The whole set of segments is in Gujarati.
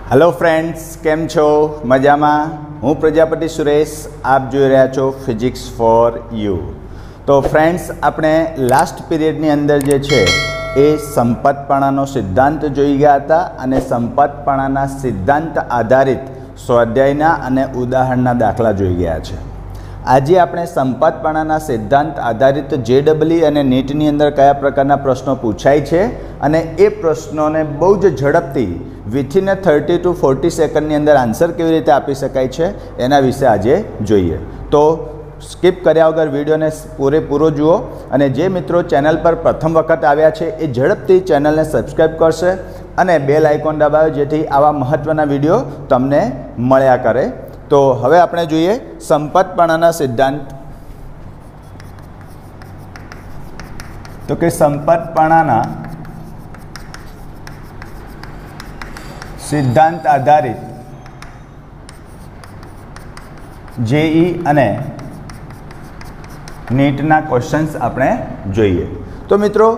हेलो फ्रेंड्स, केम छो? मजामा? हूँ प्रजापति सुरेश। आप जोई रह्या छो फिजिक्स फॉर यू। तो फ्रेंड्स, आपणे लास्ट पीरियडनी अंदर जे छे ए संपतपणानो सिद्धांत जोई गया हता अने संपतपणाना सिद्धांत आधारित स्वाध्यायना अने उदाहरणना दाखला जोई गया छे। આજે આપણે સંપતપણાના સિદ્ધાંત આધારિત JEE અને નીટની અંદર કયા પ્રકારના પ્રશ્નો પૂછાય છે અને એ પ્રશ્નોને બહુ જ ઝડપથી વિથિન 30 to 40 સેકન્ડની અંદર આન્સર કેવી રીતે આપી શકાય છે એના વિશે આજે જોઈએ। તો સ્કીપ કર્યા વગર વિડીયોને પૂરેપૂરો જુઓ અને જે મિત્રો ચેનલ પર પ્રથમ વખત આવ્યા છે એ ઝડપથી ચેનલને સબસ્ક્રાઈબ કરશે અને બેલ આઇકોન દબાવો જેથી આવા મહત્ત્વના વિડીયો તમને મળ્યા કરે। तो हवे आपणे जोईए संपतपणाना सिद्धांत। तो कि संपतपणाना सिद्धांत आधारित जेई अने नीटना क्वेश्चन्स आपणे जोईए। तो मित्रों,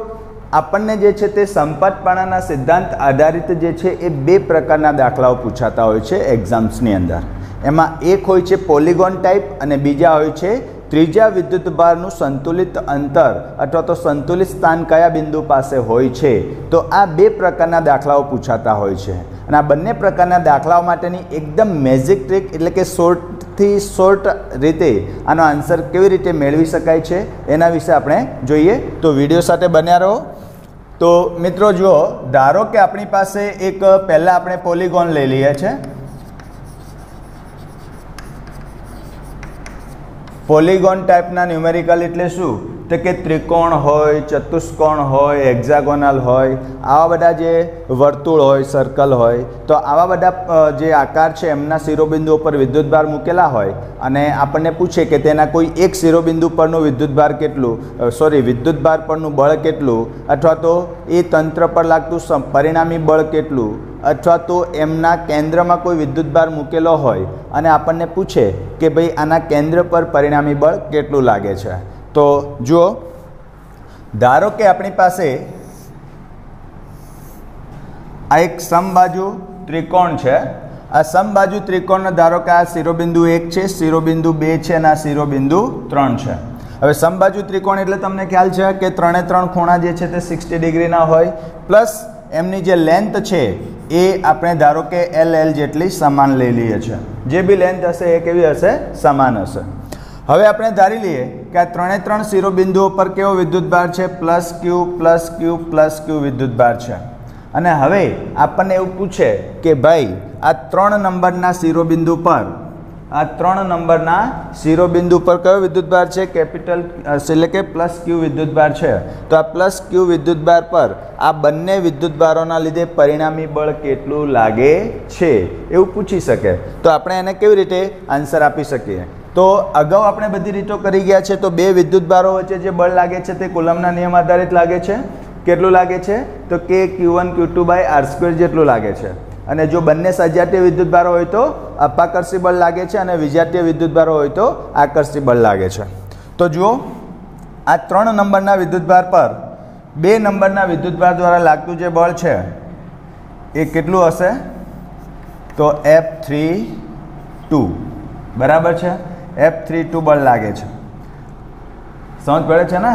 આપણને જે છે તે સંપતપણાના સિદ્ધાંત આધારિત જે છે એ બે પ્રકારના દાખલાઓ પૂછાતા હોય છે એક્ઝામ્સની અંદર। એમાં એક હોય છે પોલિગોન ટાઈપ અને બીજા હોય છે ત્રીજા વિદ્યુતભારનું સંતુલિત અંતર અથવા તો સંતુલિત સ્થાન કયા બિંદુ પાસે હોય છે। તો આ બે પ્રકારના દાખલાઓ પૂછાતા હોય છે અને આ બંને પ્રકારના દાખલાઓ માટેની એકદમ મેજિક ટ્રીક એટલે કે શોર્ટથી શોર્ટ રીતે આનો આન્સર કેવી રીતે મેળવી શકાય છે એના વિશે આપણે જોઈએ। તો વિડીયો સાથે બન્યા રહો। તો મિત્રો જુઓ, ધારો કે આપણી પાસે એક પહેલાં આપણે પોલિગોન લઈ લઈએ છીએ। પોલિગોન ટાઈપના ન્યુમેરિકલ એટલે શું? તો કે ત્રિકોણ હોય, ચતુષ્કોણ હોય, હેક્ઝાગોનલ હોય, આવા બધા જે વર્તુળ હોય, સર્કલ હોય, તો આવા બધા જે આકાર છે એમના શિરોબિંદુઓ પર વિદ્યુતભાર મૂકેલા હોય અને આપણને પૂછે કે તેના કોઈ એક શિરોબિંદુ પરનું વિદ્યુતભાર કેટલું, વિદ્યુતભાર પરનું બળ કેટલું, અથવા તો એ તંત્ર પર લાગતું પરિણામી બળ કેટલું, અથવા તો એમના કેન્દ્રમાં કોઈ વિદ્યુતભાર મૂકેલો હોય અને આપણને પૂછે કે ભાઈ આના કેન્દ્ર પર પરિણામી બળ કેટલું લાગે છે। તો જુઓ, ધારો કે આપણી પાસે આ એક સમબાજુ ત્રિકોણ છે। આ સમબાજુ ત્રિકોણનો ધારો કે આ શિરોબિંદુ 1 છે, શિરોબિંદુ 2 છે અને આ શિરોબિંદુ 3 છે। હવે સમબાજુ ત્રિકોણ એટલે તમને ખ્યાલ છે કે ત્રણે ત્રણ ખૂણા જે છે તે 60 ડિગ્રીના હોય, પ્લસ એમની જે લેન્થ છે એ આપણે ધારો કે LL જેટલી સમાન લઈ લઈએ છીએ। જે બી લેન્થ હશે એ કેવી હશે? સમાન હશે। હવે આપણે ધારી લઈએ કે આ ત્રણે ત્રણ શિરોબિંદુઓ પર કેવો વિદ્યુતભાર છે? પ્લસ ક્યુ વિદ્યુતભાર છે। અને હવે આપણને એવું પૂછે કે ભાઈ આ 3 નંબરના શિરોબિંદુ પર કયો વિદ્યુતભાર છે? કેપિટલ એટલે કે પ્લસ ક્યુ વિદ્યુતભાર છે। તો આ પ્લસ ક્યુ વિદ્યુતભાર પર આ બંને વિદ્યુતભારોના લીધે પરિણામી બળ કેટલું લાગે છે એવું પૂછી શકે। તો આપણે એને કેવી રીતે આન્સર આપી શકીએ? તો અગાઉ આપણે બધી રીતો કરી ગયા છે। તો બે વિદ્યુતભારો વચ્ચે જે બળ લાગે છે તે કુલમના નિયમ આધારિત લાગે છે। કેટલું લાગે છે? તો કે Q1 Q2/r² જેટલું લાગે છે। અને જો બંને સજાતીય વિદ્યુતભારો હોય તો અપાકર્ષી બળ લાગે છે અને વિજાતીય વિદ્યુતભારો હોય તો આકર્ષી બળ લાગે છે। તો જુઓ, આ 3 નંબરના વિદ્યુતભાર પર 2 નંબરના વિદ્યુતભાર દ્વારા લાગતું જે બળ છે એ કેટલું હશે? તો F32 બરાબર છે। F32 બળ લાગે છે। સમજ પડે છે ને?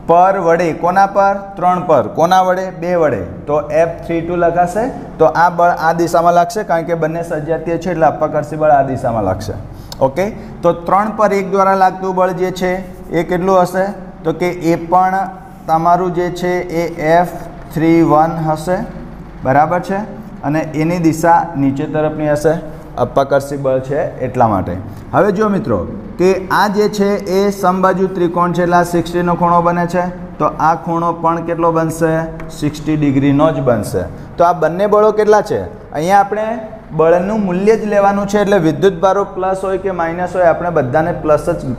પર વડે કોના પર? 3 પર। કોના વડે? 2 વડે। તો F32 લખાશે। તો આ બળ આ દિશામાં લાગશે કારણ કે બંને સજાતીય છે એટલે અપાકર્ષી બળ આ દિશામાં લાગશે। ઓકે, તો 3 પર 1 દ્વારા લાગતું બળ જે છે એ કેટલું હશે? તો કે એ પણ તમારું જે છે એ F31 હશે, બરાબર છે। અને એની દિશા નીચે તરફની હશે, અપાકર્ષી બળ છે એટલા માટે। હવે જો મિત્રો કે આ જે છે એ સમબાજુ ત્રિકોણ છે એટલે આ 60 નો ખૂણો બને છે। તો આ ખૂણો પણ કેટલો બનશે? 60 ડિગ્રીનો જ બનશે। તો આ બંને બળો કેટલા છે? અહીંયા આપણે બળનું મૂલ્ય જ લેવાનું છે એટલે વિદ્યુતભારો પ્લસ હોય કે માઇનસ હોય આપણે બધાને પ્લસ જ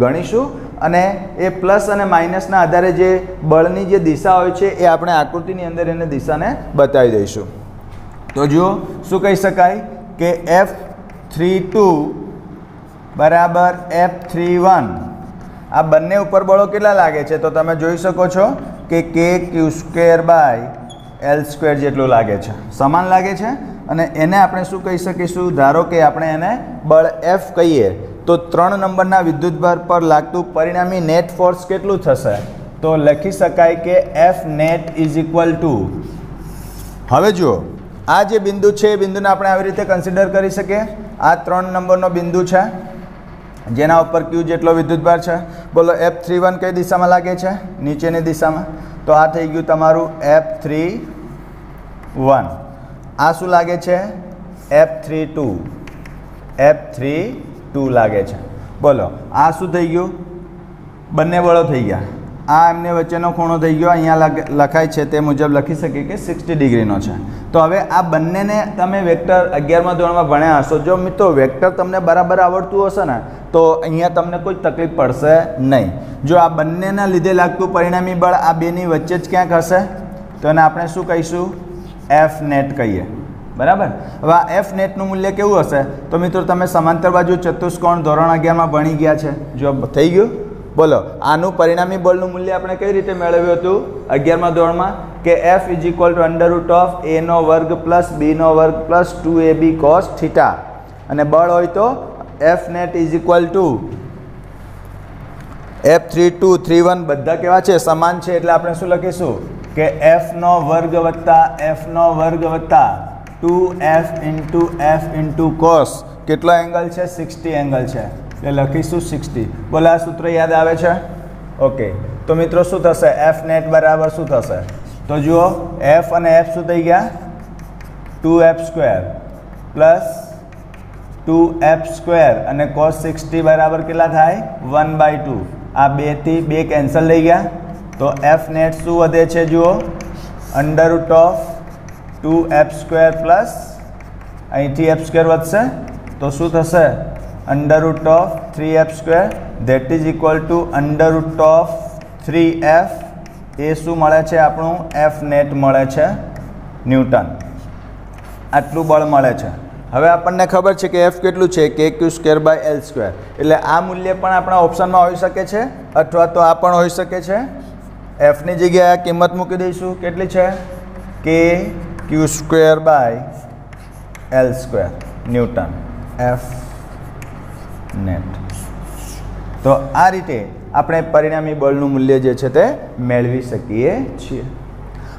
ગણીશું અને એ પ્લસ અને માઇનસના આધારે જે બળની જે દિશા હોય છે એ આપણે આકૃતિની અંદર એને દિશાને બતાવી દઈશું। તો જુઓ, શું કહી શકાય કે F32 બરાબર F31 આ બંને ઉપર બળો કેટલા લાગે છે? તો તમે જોઈ શકો છો કે KQ² L² જેટલું લાગે છે, સમાન લાગે છે। અને એને આપણે શું કહી શકીશું? ધારો કે આપણે એને બળ F કહીએ તો 3 નંબરના વિદ્યુતભાર પર લાગતું પરિણામી નેટ ફોર્સ કેટલું થશે? તો લખી શકાય કે F net is equal to, હવે જુઓ આ જે બિંદુ છે એ બિંદુને આપણે આવી રીતે કન્સિડર કરી શકીએ. આ 3 નંબરનો બિંદુ છે જેના ઉપર Q જેટલો વિદ્યુતભાર છે. બોલો F31 કઈ દિશામાં લાગે છે? નીચેની દિશામાં. તો આ થઈ ગયું તમારું F31. આ શું લાગે છે? F32. F32 લાગે છે. બોલો આ શું થઈ ગયું? બંને બળો થઈ ગયા. આ એમને વચ્ચેનો ખૂણો થઈ ગયો, અહીંયા લખાય છે તે મુજબ લખી શકીએ કે 60 ડિગ્રીનો છે. તો હવે આ બંનેને તમે વેક્ટર 11મા ધોરણમાં ભણ્યા હશો. જો મિત્રો વેક્ટર તમને બરાબર આવડતું હશે ને તો અહીંયા તમને કોઈ તકલીફ પડશે નહીં. જો આ બંનેના લીધે લાગતું પરિણામી બળ આ બેની વચ્ચે જ ક્યાંક હશે તો એને આપણે શું કહીશું? F નેટ કહીએ. બરાબર. હવે આ F નેટનું મૂલ્ય કેવું હશે? તો મિત્રો તમે સમાંતર બાજુ ચતુષ્કોણ ધોરણ 11માં ભણી ગયા છે. જો થઈ ગયું. બોલો આનું પરિણામી બળનું મૂલ્ય આપણે કઈ રીતે મેળવ્યું હતું 11મા ધોરણમાં? કે F is equal to √ of a નો વર્ગ પ્લસ b નો વર્ગ પ્લસ 2ab cos થીટા, અને બળ હોય તો F net is equal to F32 31 બધા કેવા છે? સમાન છે. એટલે આપણે શું લખીશું કે F નો વર્ગ વત્તા F નો વર્ગ વત્તા 2F into F into cos કેટલો એંગલ છે? 60 એંગલ છે. એટલે લખીશું 60. બોલો આ સૂત્ર યાદ આવે છે? ઓકે. તો મિત્રો શું થશે? F નેટ બરાબર શું થશે? તો જુઓ F અને F શું થઈ ગયા? 2F² પ્લસ 2F² અને cos 60 બરાબર કેટલા થાય? 1/2. આ 2 થી 2 કેન્સલ થઈ ગયા. તો F નેટ શું વધે છે? જુઓ √ ઓફ 2F² પ્લસ અહીંથી F² વધશે તો શું થશે? √ Of 3F² that is equal to √ of 3F. એ શું મળે છે? આપણું F નેટ મળે છે ન્યૂટન. આટલું બળ મળે છે. હવે આપણને ખબર છે કે F કેટલું છે? kq²/L². એટલે આ મૂલ્ય પણ આપણા ઓપ્શનમાં હોઈ શકે છે અથવા તો આ પણ હોઈ શકે છે. Fની જગ્યાએ કિંમત મૂકી દઈશું. કેટલી છે? kq²/L² newton F net. તો આ રીતે આપણે પરિણામી બળનું મૂલ્ય જે છે તે મેળવી શકીએ છીએ.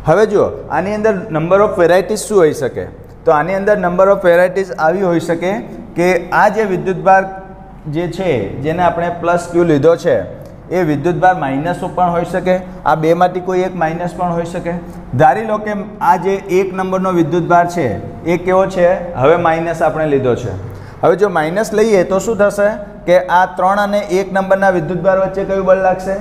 હવે જુઓ આની અંદર નંબર ઓફ વેરાયટીઝ શું હોઈ શકે? તો આની અંદર નંબર ઓફ વેરાયટીઝ આવી હોઈ શકે કે આ જે વિદ્યુતભાર જે છે જેને આપણે +Q લીધો છે એ વિદ્યુતભાર માઇનસ પણ હોઈ શકે. આ બેમાંથી કોઈ એક માઇનસ પણ હોઈ શકે. ધારી લો કે આ જે 1 નંબરનો વિદ્યુતભાર છે એ કેવો છે? હવે માઇનસ આપણે લીધો છે. હવે જો માઇનસ લઈએ તો શું થશે કે આ 3 અને 1 નંબરના વિદ્યુતભાર વચ્ચે કયું બળ લાગશે?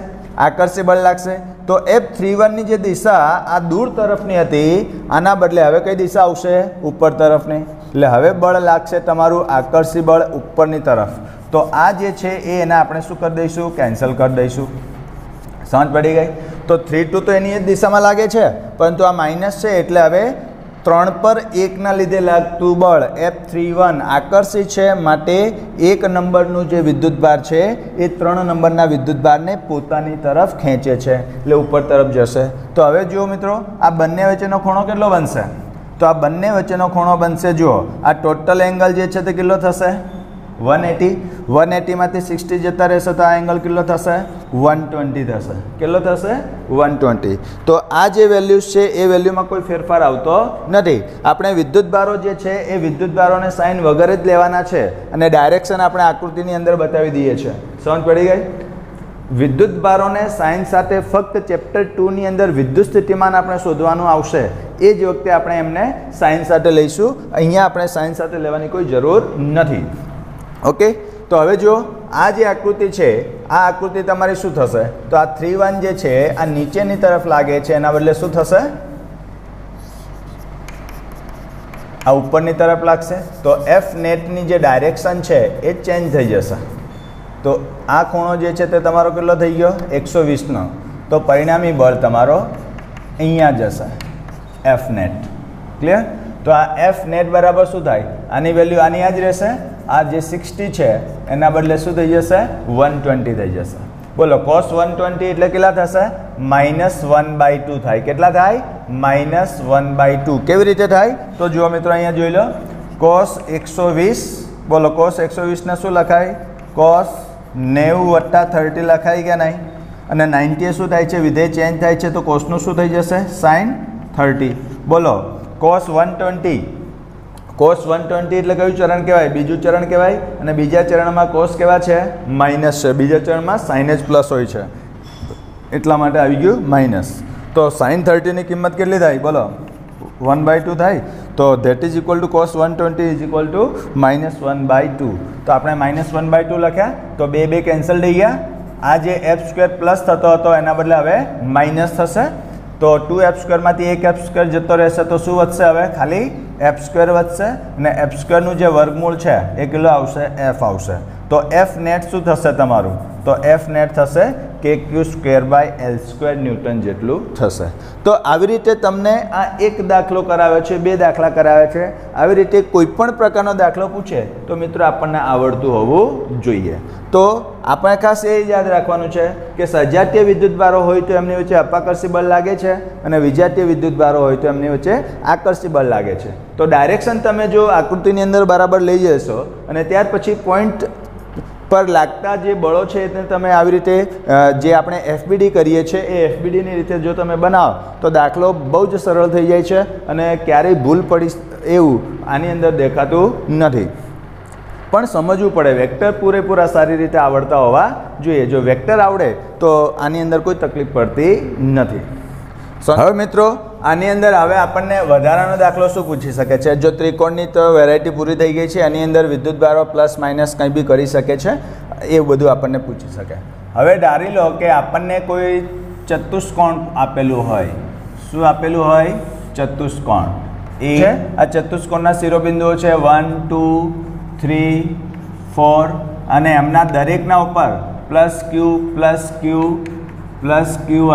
આકર્ષી બળ લાગશે. તો F31 ની જે દિશા આ દૂર તરફની હતી આના બદલે હવે કઈ દિશા આવશે? ઉપર તરફની. એટલે હવે બળ લાગશે તમારું આકર્ષી બળ ઉપરની તરફ. તો આ જે છે એને આપણે શું કરી દઈશું? કેન્સલ કરી દઈશું. સમજ પડી ગઈ? તો 32 તો એની જ દિશામાં લાગે છે પરંતુ આ માઇનસ છે એટલે હવે 3 પર 1 ના લીધે લાગતું બળ F31 આકર્ષી છે માટે 1 નંબરનું જે વિદ્યુતભાર છે એ 3 નંબરના વિદ્યુતભારને પોતાની તરફ ખેંચે છે એટલે ઉપર તરફ જશે. તો હવે જુઓ મિત્રો આ બંને વચ્ચેનો ખૂણો કેટલો બનશે? તો આ બંને વચ્ચેનો ખૂણો બનશે જુઓ આ ટોટલ એંગલ જે છે તે કેટલો થશે? 180. 180 માંથી 60 જતા રહેશે તો આ એંગલ કેટલો થશે? 120 થશે. કેટલો થશે? 120. તો આ જે વેલ્યુઝ છે એ વેલ્યુમાં કોઈ ફેરફાર આવતો નથી. આપણે વિદ્યુતભારો જે છે એ વિદ્યુતભારોને સાઇન વગર જ લેવાના છે અને ડાયરેક્શન આપણે આકૃતિની અંદર બતાવી દઈએ છીએ. સમજ પડી ગઈ? વિદ્યુતભારોને સાઇન સાથે ફક્ત ચેપ્ટર 2 ની અંદર વિદ્યુત સ્થિતિમાન આપણે શોધવાનું આવશે. એ જ વખતે આપણે એમને સાઇન સાથે લઈશું. અહીંયા આપણે સાઇન સાથે લેવાની કોઈ જરૂર નથી. ઓકે. તો હવે જો આ જે આકૃતિ છે આ આકૃતિ તમારી શું થશે? તો આ 31 જે છે આ નીચેની તરફ લાગે છે એના બદલે શું થશે? આ ઉપરની તરફ લાગશે. તો F નેટની જે ડાયરેક્શન છે એ ચેન્જ થઈ જશે. તો આ ખૂણો જે છે તે તમારો કેટલો થઈ ગયો? 120નો. તો પરિણામી બળ તમારો અહીંયા જશે F નેટ. ક્લિયર? તો આ F નેટ બરાબર શું થાય? આની વેલ્યુ આની આ જ રહેશે. આ જે 60 છે એના બદલે શું થઈ જશે? 120 થઈ જશે. બોલો cos 120 એટલે કેટલા થશે? -1/2 થાય. કેટલા થાય? -1/2 કેવી રીતે થાય તો જુઓ મિત્રો અહીંયા જોઈ લો cos 120 બોલો cos 120 ને શું લખાય cos 90 + 30 લખાય કે નહીં અને 90 શું થાય છે વિધેય ચેન્જ થાય છે તો cos નું શું થઈ જશે sin 30 બોલો cos 120 એટલે કયું ચરણ કહેવાય બીજું ચરણ કહેવાય અને બીજા ચરણમાં cos કેવા છે માઇનસ છે બીજા ચરણમાં sin જ પ્લસ હોય છે એટલા માટે આવી ગયું માઇનસ તો sin 30 ની કિંમત કેટલી થાય બોલો 1/2 થાય તો that is equal to cos 120 is equal to -1/2 તો આપણે -1/2 લખ્યા તો બે કેન્સલ થઈ ગયા આ જે f² પ્લસ થતો હતો એના બદલે હવે માઇનસ થશે તો 2f² માંથી 1f² જતો રહેશે તો શું વધશે હવે ખાલી f² વધશે અને f² નું જે વર્ગમૂળ છે એ કેટલું આવશે f આવશે તો f નેટ શું થશે તમારું તો f નેટ થશે kq² ન્યૂટન જેટલું થશે તો આવી રીતે તમને આ એક દાખલો કરાવ્યો છે બે દાખલા કરાવ્યા છે આવી રીતે કોઈ પણ પ્રકારનો દાખલો પૂછે તો મિત્રો આપણને આવડતું હોવું જોઈએ તો આપણે ખાસ એ યાદ રાખવાનું છે કે સજાતીય વિદ્યુતભારો હોય તો એમની વચ્ચે અપાકર્ષી બળ લાગે છે અને વિજાતીય વિદ્યુતભારો હોય તો એમની વચ્ચે આકર્ષી બળ લાગે છે તો ડાયરેક્શન તમે જો આકૃતિની અંદર બરાબર લઈ જશો અને ત્યાર પછી પોઈન્ટ પર લાગતા જે બળો છે તેને તમે આવી રીતે જે આપણે FBD કરીએ છીએ એ FBDની રીતે જો તમે બનાવો તો દાખલો બહુ જ સરળ થઈ જાય છે અને ક્યારેય ભૂલ પડી એવું આની અંદર દેખાતું નથી પણ સમજવું પડે વેક્ટર પૂરેપૂરા સારી રીતે આવડતા હોવા જોઈએ જો વેક્ટર આવડે તો આની અંદર કોઈ તકલીફ પડતી નથી હવે મિત્રો આની અંદર હવે આપણને વધારાનો દાખલો શું પૂછી શકે છે જો ત્રિકોણની તો વેરાયટી પૂરી થઈ ગઈ છે આની અંદર વિદ્યુતભારો પ્લસ માઇનસ કંઈ બી કરી શકે છે એ બધું આપણને પૂછી શકે હવે ધારી લો કે આપણને કોઈ ચતુષ્કોણ આપેલું હોય શું આપેલું હોય ચતુષ્કોણ એ આ ચતુષ્કોણના શિરોબિંદુઓ છે 1 2 3 4 અને એમના દરેકના ઉપર +q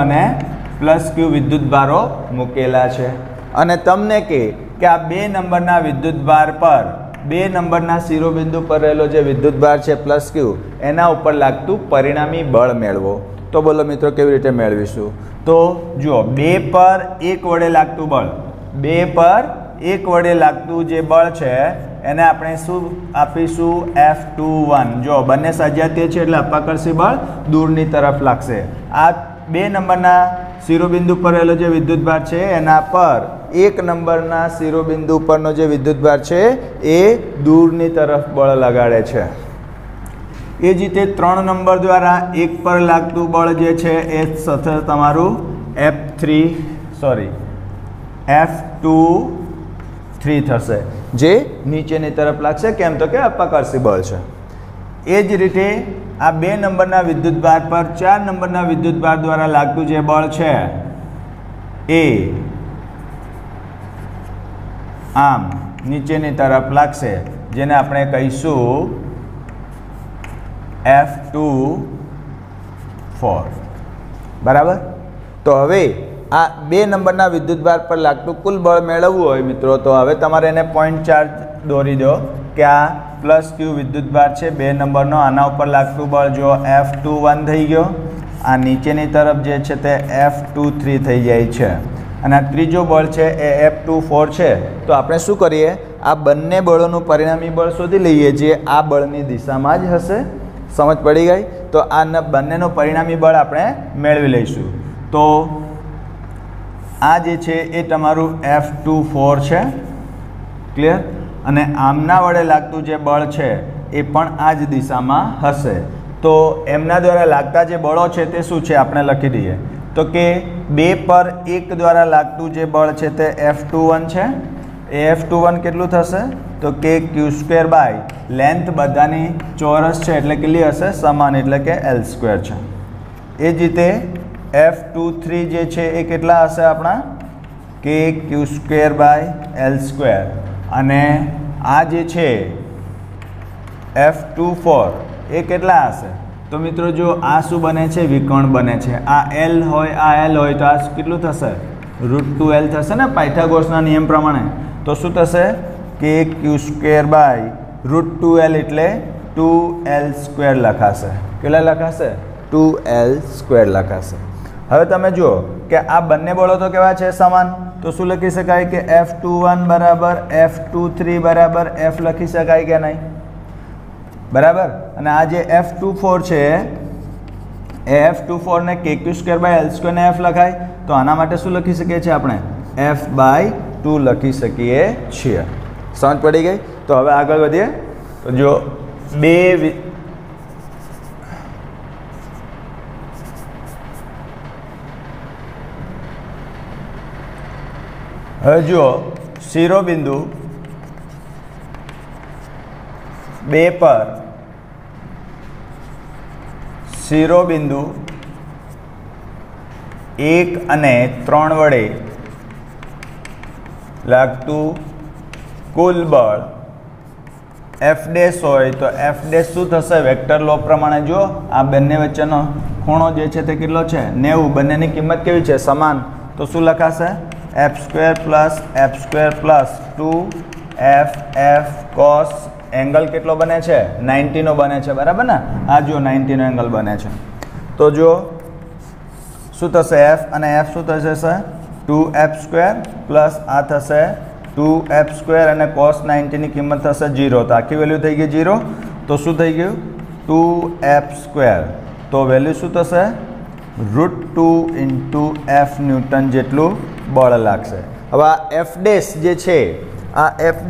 અને +q વિદ્યુતભારો મૂકેલા છે અને તમને કે આ 2 નંબરના વિદ્યુતભાર પર 2 નંબરના શિરોબિંદુ પર રહેલો જે વિદ્યુતભાર છે +q એના ઉપર લાગતું પરિણામી બળ મેળવો તો બોલો મિત્રો કેવી રીતે મેળવીશું તો જુઓ 2 પર 1 વડે લાગતું બળ 2 પર 1 વડે લાગતું જે બળ છે એને આપણે શું આપીશું F21 જો બંને સજાતીય છે એટલે અપાકર્ષી બળ દૂરની તરફ લાગશે આ 2 નંબરના શિરોબિંદુ પર રહેલો જે વિદ્યુતભાર છે એના પર 1 નંબરના શિરોબિંદુ પરનો જે વિદ્યુતભાર છે એ દૂરની તરફ બળ લગાડે છે એ જ રીતે 3 નંબર દ્વારા 1 પર લાગતું બળ જે છે એ થશે તમારું F23 થશે જે નીચેની તરફ લાગશે કેમ તો કે અપાકર્ષી બળ છે એ જ રીતે આ 2 નંબરના વિદ્યુતભાર પર 4 નંબરના વિદ્યુતભાર દ્વારા લાગતું જે બળ છે એ આમ નીચેની તરફ લાગશે જેને આપણે કહીશું F24 બરાબર તો હવે આ 2 નંબરના વિદ્યુતભાર પર લાગતું કુલ બળ મેળવવું હોય મિત્રો તો હવે તમારે એને પોઈન્ટ ચાર્જ દોરી દો કે આ +q વિદ્યુતભાર છે 2 નંબરનો આના ઉપર લાગતું બળ જો F21 થઈ ગયો આ નીચેની તરફ જે છે તે F23 થઈ જાય છે અને આ ત્રીજો બળ છે એ F24 છે તો આપણે શું કરીએ આ બંને બળોનું પરિણામી બળ શોધી લઈએ જે આ બળની દિશામાં જ હશે સમજ પડી ગઈ તો આ બંનેનું પરિણામી બળ આપણે મેળવી લઈશું તો આ જે છે એ તમારું F24 છે ક્લિયર અને આમના વડે લાગતું જે બળ છે એ પણ આ જ દિશામાં હશે તો એમના દ્વારા લાગતા જે બળો છે તે શું છે આપણે લખી દઈએ તો કે 2 પર 1 દ્વારા લાગતું જે બળ છે તે F21 છે એ F21 કેટલું થશે તો કે q² લેન્થ બધાની ચોરસ છે એટલે કેટલી હશે સમાન એટલે કે L² છે એ જ રીતે F23 જે છે એ કેટલા હશે આપણા કે q² L² અને આ જે છે F24 એ કેટલા હશે તો મિત્રો જો આ શું બને છે વિકર્ણ બને છે આ L હોય આ L હોય તો આ કેટલું થશે √2L થશે ને પાયથાગોરસના નિયમ પ્રમાણે તો શું થશે કે q² √2L એટલે 2L² લખાશે કેટલા લખાશે 2L² લખાશે હવે તમે જુઓ કે આ બંને બળો તો કેવા છે? સમાન. તો શું લખી શકાય કે F21 બરાબર F23 બરાબર F લખી શકાય કે નહીં? બરાબર. અને આ જે F24 છે એ F24 ને KQ²/L² ને F લખાય. તો આના માટે શું લખી શકીએ છીએ આપણે? F/2 લખી શકીએ છીએ. સમજ પડી ગઈ? તો હવે આગળ વધીએ. તો જો હવે જુઓ શિરોબિંદુ 2 પર શિરોબિંદુ 1 અને 3 વડે લાગતું કુલ બળ F' હોય તો F' શું થશે? વેક્ટર લો પ્રમાણે જુઓ આ બંને વચ્ચેનો ખૂણો જે છે તે કેટલો છે? 90. બંનેની કિંમત કેવી છે? સમાન. તો શું લખાશે? F² + F² + 2FF cos angle કેટલો બને છે? 90 નો બને છે. બરાબર ને? આ જો 90 નો એંગલ બને છે. તો જો શું થશે? F અને F શું થશે? 2F² પ્લસ આ થશે 2F² અને cos 90 ની કિંમત થશે 0. તો આખી વેલ્યુ થઈ ગઈ 0. તો શું થઈ ગયું? 2F². તો વેલ્યુ શું થશે? √2 × F ન્યૂટન જેટલું બળ લાગશે. હવે આ F' જે છે આ F'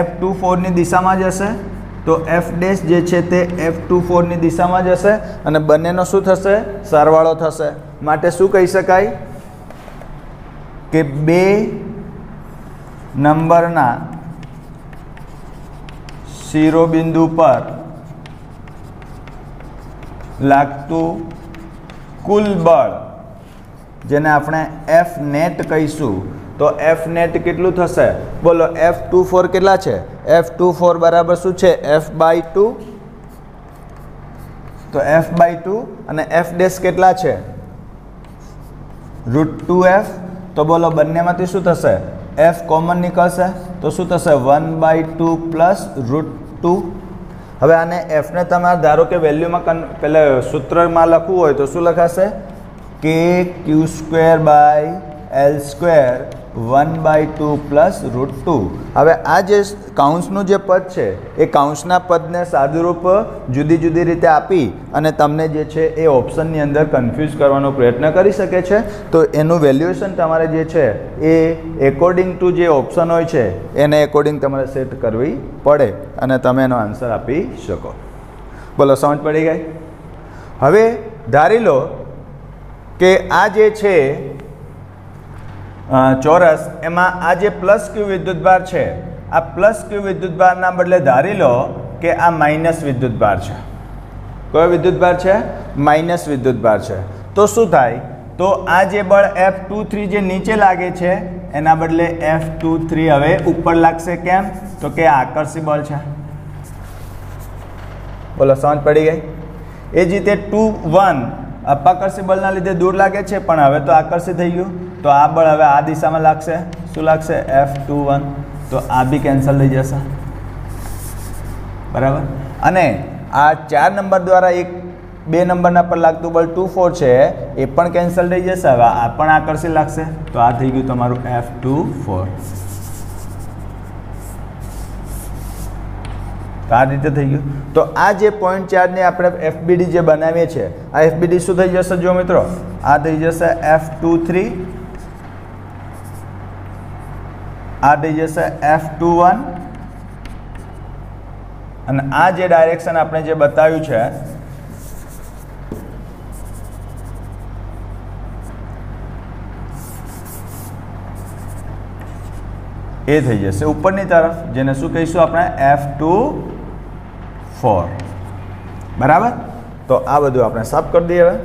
F24 ની દિશામાં જ હશે. તો F' જે છે તે F24 ની દિશામાં જ હશે અને બંનેનો શું થશે? સરવાળો થશે. માટે શું કહી શકાય કે 2 નંબરના શિરોબિંદુ પર લાગતું કુલ બળ જેને આપણે F નેટ કહીશું. તો F નેટ કેટલું થશે? બોલો. F24 કેટલા છે? F24 બરાબર શું છે? F/2. તો F/2 અને F' કેટલા છે? √2F. તો બોલો બંનેમાંથી શું થશે? F કોમન નીકળશે. તો શું થશે? 1/2 + √2. હવે આને F ને તમારે ધારો કે વેલ્યુમાં પેલા સૂત્રમાં લખવું હોય તો શું લખાશે? KQ²/L² 1/2 + √2. હવે આ જે કાઉન્સનું જે પદ છે એ કાઉન્સના પદને સાદુરૂપ જુદી જુદી રીતે આપી અને તમને જે છે એ ઓપ્શનની અંદર કન્ફ્યુઝ કરવાનો પ્રયત્ન કરી શકે છે. તો એનું વેલ્યુએશન તમારે જે છે એ એકોર્ડિંગ ટુ જે ઓપ્શન હોય છે એને એકોર્ડિંગ તમારે સેટ કરવી પડે અને તમે એનો આન્સર આપી શકો. બોલો, સમજ પડી ગઈ? હવે ધારી લો કે આ જે છે ચોરસ એમાં આ જે +Q વિદ્યુતભાર છે આ +Q વિદ્યુતભારના બદલે ધારી લો કે આ માઇનસ વિદ્યુતભાર છે. કયો વિદ્યુતભાર છે? માઇનસ વિદ્યુતભાર છે. તો શું થાય? તો આ જે બળ F23 જે નીચે લાગે છે એના બદલે F23 હવે ઉપર લાગશે. કેમ? તો કે આકર્ષી બળ છે. બોલો, સમજ પડી ગઈ? એ જ રીતે 2-1 અપાકર્ષી બળના લીધે દૂર લાગે છે પણ હવે તો આકર્ષિત થઈ ગયું. તો આ બળ હવે આ દિશામાં લાગશે. શું લાગશે? F21. તો આ બી કેન્સલ થઈ જશે. બરાબર. અને આ 4 નંબર દ્વારા 2 નંબરના પર લાગતું બળ 2-4 છે એ પણ કેન્સલ થઈ જશે. હવે આ પણ આકર્ષિત લાગશે. તો આ થઈ ગયું તમારું F24. તો આ રીતે થઈ ગયું. તો આ જે પોઈન્ટ ચાર્જને આપણે FBD જે બનાવીએ છીએ આ FBD શું થઈ જશે? જો મિત્રો, આ થઈ જશે F23, આ થઈ જશે F21 અને આ જે ડાયરેક્શન આપણે જે બતાવ્યું છે એ થઈ જશે ઉપરની તરફ, જેને શું કહીશું આપણે? F24. બરાબર. તો આ બધું આપણે સાફ કરી દઈએ. હવે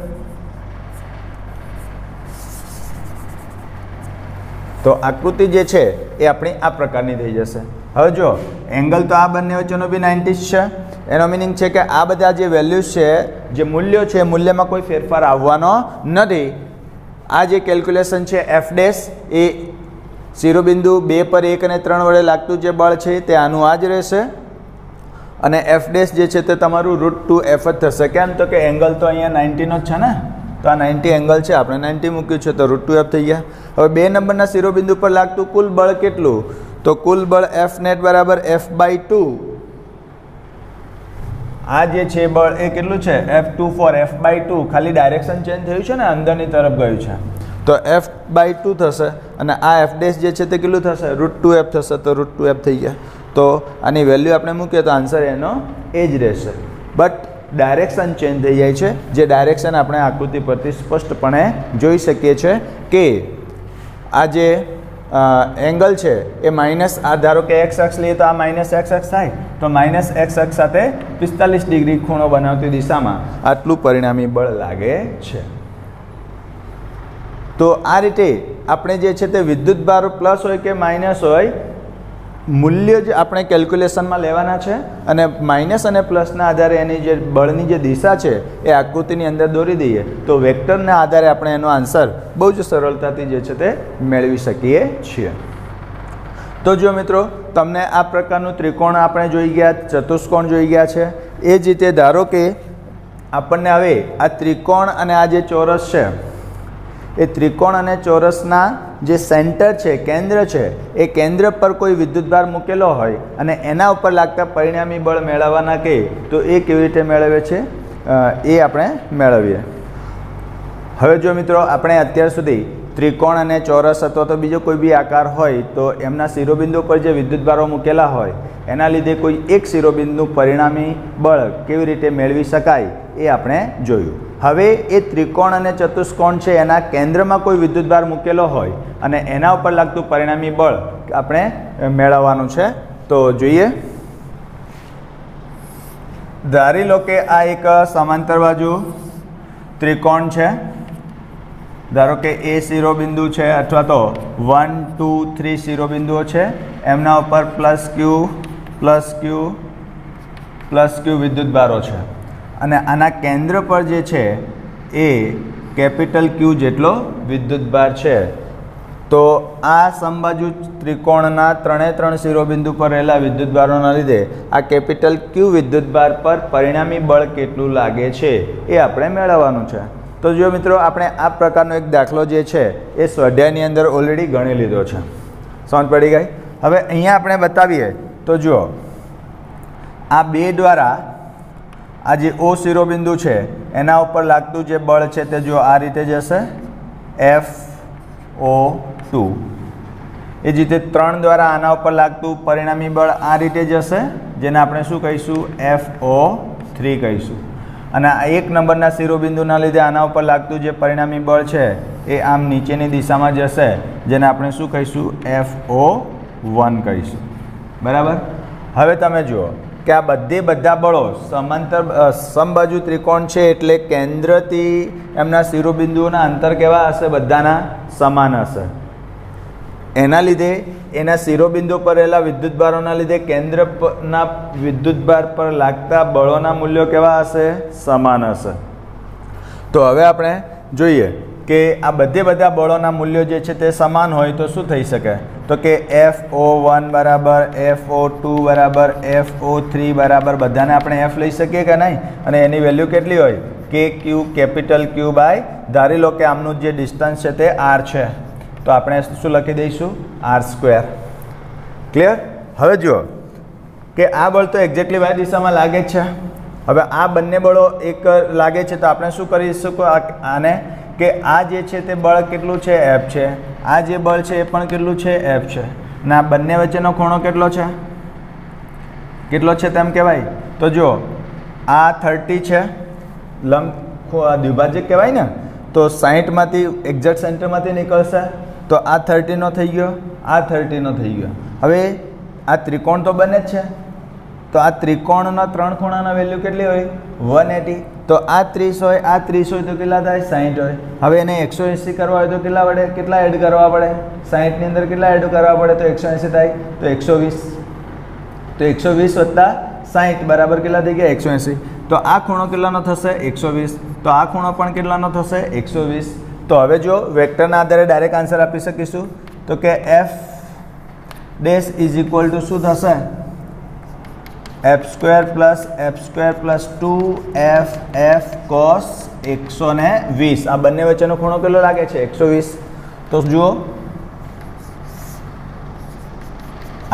તો આકૃતિ જે છે એ આપણી આ પ્રકારની થઈ જશે. હવે જો એંગલ તો આ બંને વચ્ચેનો બી 90 છે. એનો મિનિંગ છે કે આ બધા જે વેલ્યુઝ છે, જે મૂલ્યો છે, મૂલ્યમાં કોઈ ફેરફાર આવવાનો નથી. આ જે કેલ્ક્યુલેશન છે F' એ શિરોબિંદુ 2 પર 1 અને 3 વડે લાગતું જે બળ છે તે આનું આ જ રહેશે અને F' જે છે તે તમારું √2F જ થશે. કેમ? તો કે એંગલ તો અહીંયા 90 નો જ છે ને. તો આ 90 એંગલ છે, આપણે 90 મૂક્યું છે તો √2f થઈ ગયા. હવે 2 નંબરના શિરોબિંદુ પર લાગતું કુલ બળ કેટલું? તો કુલ બળ F નેટ બરાબર F/2. આ જે છે બળ એ કેટલું છે? F24 F/2. ખાલી ડાયરેક્શન ચેન્જ થયું છે ને, અંદરની તરફ ગયું છે તો F/2 થશે. અને આ F' જે છે તે કેટલું થશે? √2f થશે તો √2f થઈ ગયા. તો આની વેલ્યુ આપણે મૂકીએ તો આન્સર એનો એ જ રહેશે. બટ ડાયરેક્શન ચેન્જ થઈ જાય છે, જે ડાયરેક્શન આપણે આકૃતિ પરથી સ્પષ્ટપણે જોઈ શકીએ છીએ કે આ જે એંગલ છે એ માઇનસ, આ ધારો કે x અક્ષ લઈએ તો આ માઇનસ x અક્ષ થાય, તો માઇનસ x અક્ષ સાથે 45 ડિગ્રી ખૂણો બનાવતી દિશામાં આટલું પરિણામી બળ લાગે છે. તો આ રીતે આપણે જે છે તે વિદ્યુત ભાર પ્લસ હોય કે માઇનસ હોય, મૂલ્ય જ આપણે કેલ્ક્યુલેશનમાં લેવાના છે અને માઇનસ અને પ્લસના આધારે એની જે બળની જે દિશા છે એ આકૃતિની અંદર દોરી દઈએ તો વેક્ટરના આધારે આપણે એનો આન્સર બહુ જ સરળતાથી જે છે તે મેળવી શકીએ છીએ. તો જો મિત્રો, તમને આ પ્રકારનું ત્રિકોણ આપણે જોઈ ગયા, ચતુષ્કોણ જોઈ ગયા છે. એ જ રીતે ધારો કે આપણને હવે આ ત્રિકોણ અને આ જે ચોરસ છે, એ ત્રિકોણ અને ચોરસના જે સેન્ટર છે, કેન્દ્ર છે, એ કેન્દ્ર પર કોઈ વિદ્યુતભાર મૂકેલો હોય અને એના ઉપર લાગતા પરિણામી બળ મેળવવાના કહે તો એ કેવી રીતે મેળવે છે એ આપણે મેળવીએ. હવે જો મિત્રો, આપણે અત્યાર સુધી ત્રિકોણ અને ચોરસ અથવા તો બીજો કોઈ બી આકાર હોય તો એમના શિરોબિંદુ પર જે વિદ્યુતભારો મૂકેલા હોય એના લીધે કોઈ એક શિરોબિંદુનું પરિણામી બળ કેવી રીતે મેળવી શકાય એ આપણે જોયું. હવે એ ત્રિકોણ અને ચતુષ્કોણ છે એના કેન્દ્રમાં કોઈ વિદ્યુતભાર મૂકેલો હોય અને એના ઉપર લાગતું પરિણામી બળ આપણે મેળવવાનું છે. તો જોઈએ. ધારી લો કે આ એક સમાંતર બાજુ ત્રિકોણ છે. ધારો કે એ શિરોબિંદુ છે અથવા તો 1 2 3 શિરોબિંદુઓ છે, એમના ઉપર પ્લસ ક્યુ વિદ્યુતભારો છે અને આના કેન્દ્ર પર જે છે એ કેપિટલ Q જેટલો વિદ્યુતભાર છે. તો આ સમબાજુ ત્રિકોણના 3 શિરોબિંદુ પર રહેલા વિદ્યુતભારોના લીધે આ કેપિટલ Q વિદ્યુતભાર પર પરિણામી બળ કેટલું લાગે છે એ આપણે મેળવવાનું છે. તો જો મિત્રો, આપણે આ પ્રકારનો એક દાખલો જે છે એ સ્વાધ્યાયની અંદર ઓલરેડી ગણી લીધો છે. સમજ પડી ગઈ? હવે અહીંયા આપણે બતાવીએ તો જુઓ, આ બે દ્વારા આ જે O શિરોબિંદુ છે એના ઉપર લાગતું જે બળ છે તે જો આ રીતે જશે FO2. એ જ રીતે 3 દ્વારા આના ઉપર લાગતું પરિણામી બળ આ રીતે જશે, જેને આપણે શું કહીશું? FO3 કહીશું. અને આ 1 નંબરના શિરોબિંદુના લીધે આના ઉપર લાગતું જે પરિણામી બળ છે એ આમ નીચેની દિશામાં જશે, જેને આપણે શું કહીશું? FO1 કહીશું. બરાબર? હવે તમે જુઓ કે આ બધા બળો સમબાજુ ત્રિકોણ છે એટલે કેન્દ્રથી એમના શિરોબિંદુઓના અંતર કેવા હશે? બધાના સમાન હશે. એના લીધે એના શિરોબિંદુ પર રહેલા વિદ્યુતભારોના લીધે કેન્દ્રના વિદ્યુતભાર પર લાગતા બળોના મૂલ્યો કેવા હશે? સમાન હશે. તો હવે આપણે જોઈએ કે આ બધા બળોના મૂલ્યો જે છે તે સમાન હોય તો શું થઈ શકે? તો કે FO1 બરાબર FO2 બરાબર FO3 બરાબર બધાને આપણે F લઈ શકીએ કે નહીં? અને એની વેલ્યુ કેટલી હોય? KQ કેપિટલ Q બાય, ધારી લો કે આમનું જે ડિસ્ટન્સ છે તે R છે, તો આપણે શું લખી દઈશું? R². ક્લિયર? હવે જુઓ કે આ બળ તો એક્ઝેક્ટલી y દિશામાં લાગે જ છે. હવે આ બંને બળો એક લાગે છે તો આપણે શું કરીશું આને કે આ જે છે તે બળ કેટલું છે? F છે. આ જે બળ છે એ પણ કેટલું છે? F છે. અને આ બંને વચ્ચેનો ખૂણો કેટલો છે? કેટલો છે તેમ કહેવાય? તો જો આ 30 છે, લંબ દ્વિભાજક કહેવાય ને, તો 60માંથી એક્ઝેક્ટ સેન્ટરમાંથી નીકળશે તો આ 30 નો થઈ ગયો, આ 30 નો થઈ ગયો. હવે આ ત્રિકોણ તો બને જ છે, તો આ ત્રિકોણના 3 ખૂણાના વેલ્યુ કેટલી હોય? 180. તો આ 30 હોય, આ 30 હોય તો કેટલા થાય? 60 હોય. હવે એને 180 કરવા હોય તો કેટલા એડ કરવા પડે? 60 ની અંદર કેટલા એડ કરવા પડે તો 180 થાય? તો 120. તો 120 વત્તા 60 બરાબર કેટલા થઈ ગયા? 180. તો આ ખૂણો કેટલાનો થશે? 120. તો આ ખૂણો પણ કેટલાનો થશે? 120. તો હવે જો વેક્ટરના આધારે ડાયરેક્ટ આન્સર આપી શકીશું તો કે F dash is equal to શું થશે? f² પ્લસ 2f cos 120 આ બંને વચ્ચેનો ખૂણો કેટલો લાગે છે 120. તો જુઓ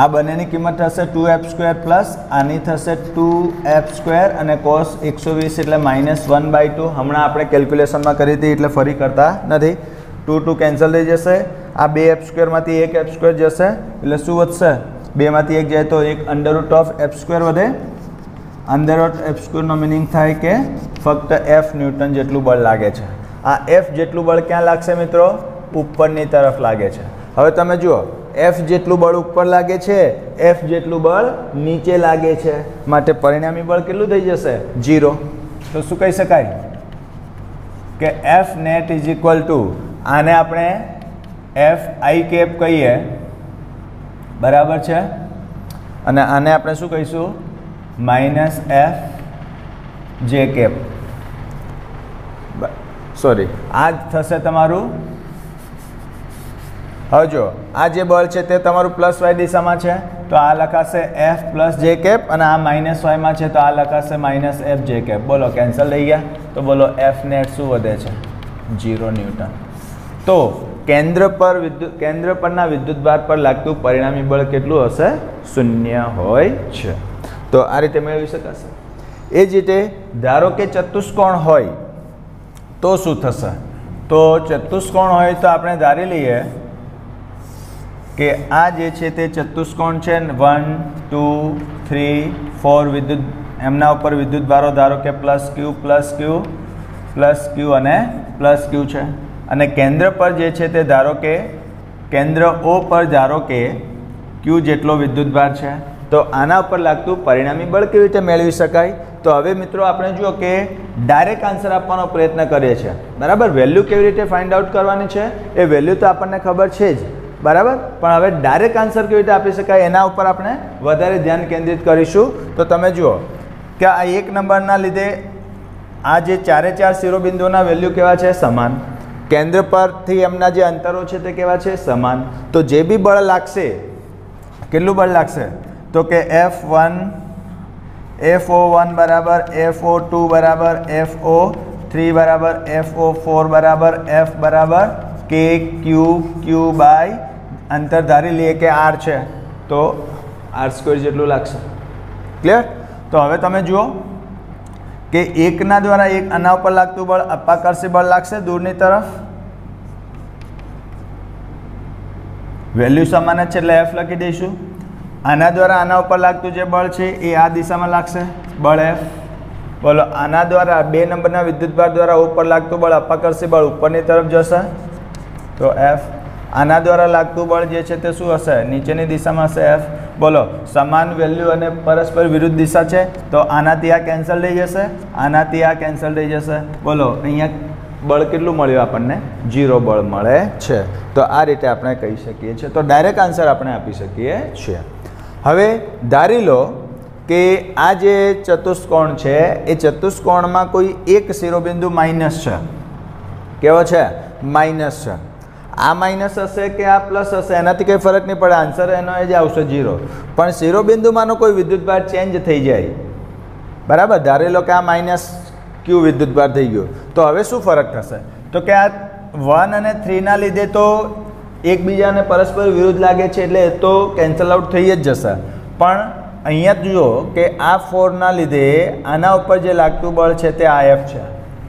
આ બંનેની કિંમત થશે 2f² પ્લસ આની થશે 2f² અને cos 120 એટલે -1/2. હમણાં આપણે કેલ્ક્યુલેશનમાં કરી હતી એટલે ફરી કરતા નથી. 2 કેન્સલ થઈ જશે. આ 2f² માંથી 1f² જશે એટલે શું વધશે? 2 માંથી 1 જાય તો 1 √f² વધે. √f² નો મિનિંગ થાય કે ફક્ત f ન્યૂટન જેટલું બળ લાગે છે. આ f જેટલું બળ ક્યાં લાગશે મિત્રો? ઉપરની તરફ લાગે છે. હવે તમે જુઓ f જેટલું બળ ઉપર લાગે છે, f જેટલું બળ નીચે લાગે છે, માટે પરિણામી બળ કેટલું થઈ જશે? 0. તો શું કહી શકાય કે F net = આને આપણે Fi કેપ કહીએ, બરાબર છે, અને આને આપણે શું કહીશું? -Fj cap. સોરી, આ જ થશે તમારું. હવે જો આ જે બળ છે તે તમારું +y દિશામાં છે તો આ લખાશે F + j કેપ, અને આ -y માં છે તો આ લખાશે -Fj કેપ. બોલો કેન્સલ થઈ ગયા. તો બોલો F નેટ શું વધે છે? 0 ન્યૂટન. તો કેન્દ્ર પરના વિદ્યુતભાર પર લાગતું પરિણામી બળ કેટલું હશે? 0 હોય છે. તો આ રીતે મેળવી શકાશે. એ જ રીતે ધારો કે ચતુષ્કોણ હોય તો શું થશે? તો ચતુષ્કોણ હોય તો આપણે ધારી લઈએ કે આ જે છે તે ચતુષ્કોણ છે. 1 2 3 4 વિદ્યુત એમના ઉપર વિદ્યુતભારો ધારો કે +Q અને +Q છે. અને કેન્દ્ર પર જે છે તે ધારો કે કેન્દ્ર O પર ધારો કે Q જેટલો વિદ્યુતભાર છે. તો આના ઉપર લાગતું પરિણામી બળ કેવી રીતે મેળવી શકાય? તો હવે મિત્રો આપણે જુઓ કે ડાયરેક્ટ આન્સર આપવાનો પ્રયત્ન કરીએ છીએ, બરાબર. વેલ્યુ કેવી રીતે ફાઇન્ડ આઉટ કરવાની છે એ વેલ્યુ તો આપણને ખબર છે જ, બરાબર. પણ હવે ડાયરેક્ટ આન્સર કેવી રીતે આપી શકાય એના ઉપર આપણે વધારે ધ્યાન કેન્દ્રિત કરીશું. તો તમે જુઓ કે આ 1 નંબરના લીધે આ જે 4 શિરોબિંદુઓના વેલ્યુ કેવા છે? સમાન. કેન્દ્ર પરથી એમના જે અંતરો છે તે કેવા છે? સમાન. તો જે બી બળ લાગશે, કેટલું બળ લાગશે? તો કે F1 FO1 બરાબર FO2 બરાબર FO3 બરાબર FO4 બરાબર F બરાબર KQ બાય અંતર ધારી લઈએ કે R છે તો R² જેટલું લાગશે. ક્લિયર? તો હવે તમે જુઓ કે 1 દ્વારા 1 આના ઉપર લાગતું બળ અપાકર્ષી બળ લાગશે દૂરની તરફ. વેલ્યુ સમાન જ છે એટલે F લખી દઈશું. આના દ્વારા આના ઉપર લાગતું જે બળ છે એ આ દિશામાં લાગશે, બળ F. બોલો આના દ્વારા 2 નંબરના વિદ્યુતભાર દ્વારા ઉપર લાગતું બળ અપાકર્ષી બળ ઉપરની તરફ જશે તો F. આના દ્વારા લાગતું બળ જે છે તે શું હશે? નીચેની દિશામાં હશે F. બોલો સમાન વેલ્યુ અને પરસ્પર વિરુદ્ધ દિશા છે તો આનાથી આ કેન્સલ થઈ જશે, આનાથી આ કેન્સલ થઈ જશે. બોલો અહીંયા બળ કેટલું મળ્યું આપણને? 0 બળ મળે છે. તો આ રીતે આપણે કહી શકીએ છીએ. તો ડાયરેક્ટ આન્સર આપણે આપી શકીએ છીએ. હવે ધારી લો કે આ જે ચતુષ્કોણ છે એ ચતુષ્કોણમાં કોઈ એક શિરોબિંદુ માઇનસ છે. કેવો છે? માઇનસ છે. આ માઇનસ હશે કે આ પ્લસ હશે એનાથી કંઈ ફરક નહીં પડે, આન્સર એનો જ આવશે 0. પણ શિરોબિંદુમાંનો કોઈ વિદ્યુતભાર ચેન્જ થઈ જાય, બરાબર. ધારી લો કે આ -Q વિદ્યુતભાર થઈ ગયો તો હવે શું ફરક થશે? તો કે આ 1 અને 3 ના લીધે તો એકબીજાને પરસ્પર વિરુદ્ધ લાગે છે એટલે એ તો કેન્સલ આઉટ થઈ જ જશે. પણ અહીંયા જુઓ કે આ 4 ના લીધે આના ઉપર જે લાગતું બળ છે તે આ F છે,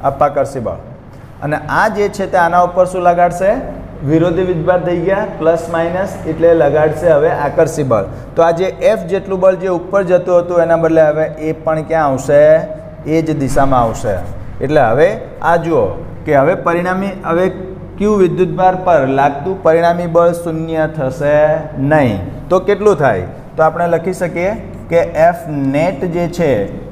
અપાકર્ષી બળ. અને આ જે છે તે આના ઉપર શું લગાડશે? વિરોધી વિદ્યુતભાર થઈ ગયા પ્લસ માઇનસ એટલે લગાડશે હવે આકર્ષી બળ. તો આ જે F જેટલું બળ જે ઉપર જતું હતું એના બદલે હવે એ પણ ક્યાં આવશે? એ જ દિશામાં આવશે. એટલે હવે આ જુઓ કે હવે પરિણામી હવે Q વિદ્યુતભાર પર લાગતું પરિણામી બળ 0 થશે નહીં. તો કેટલું થાય? તો આપણે લખી શકીએ કે F નેટ જે છે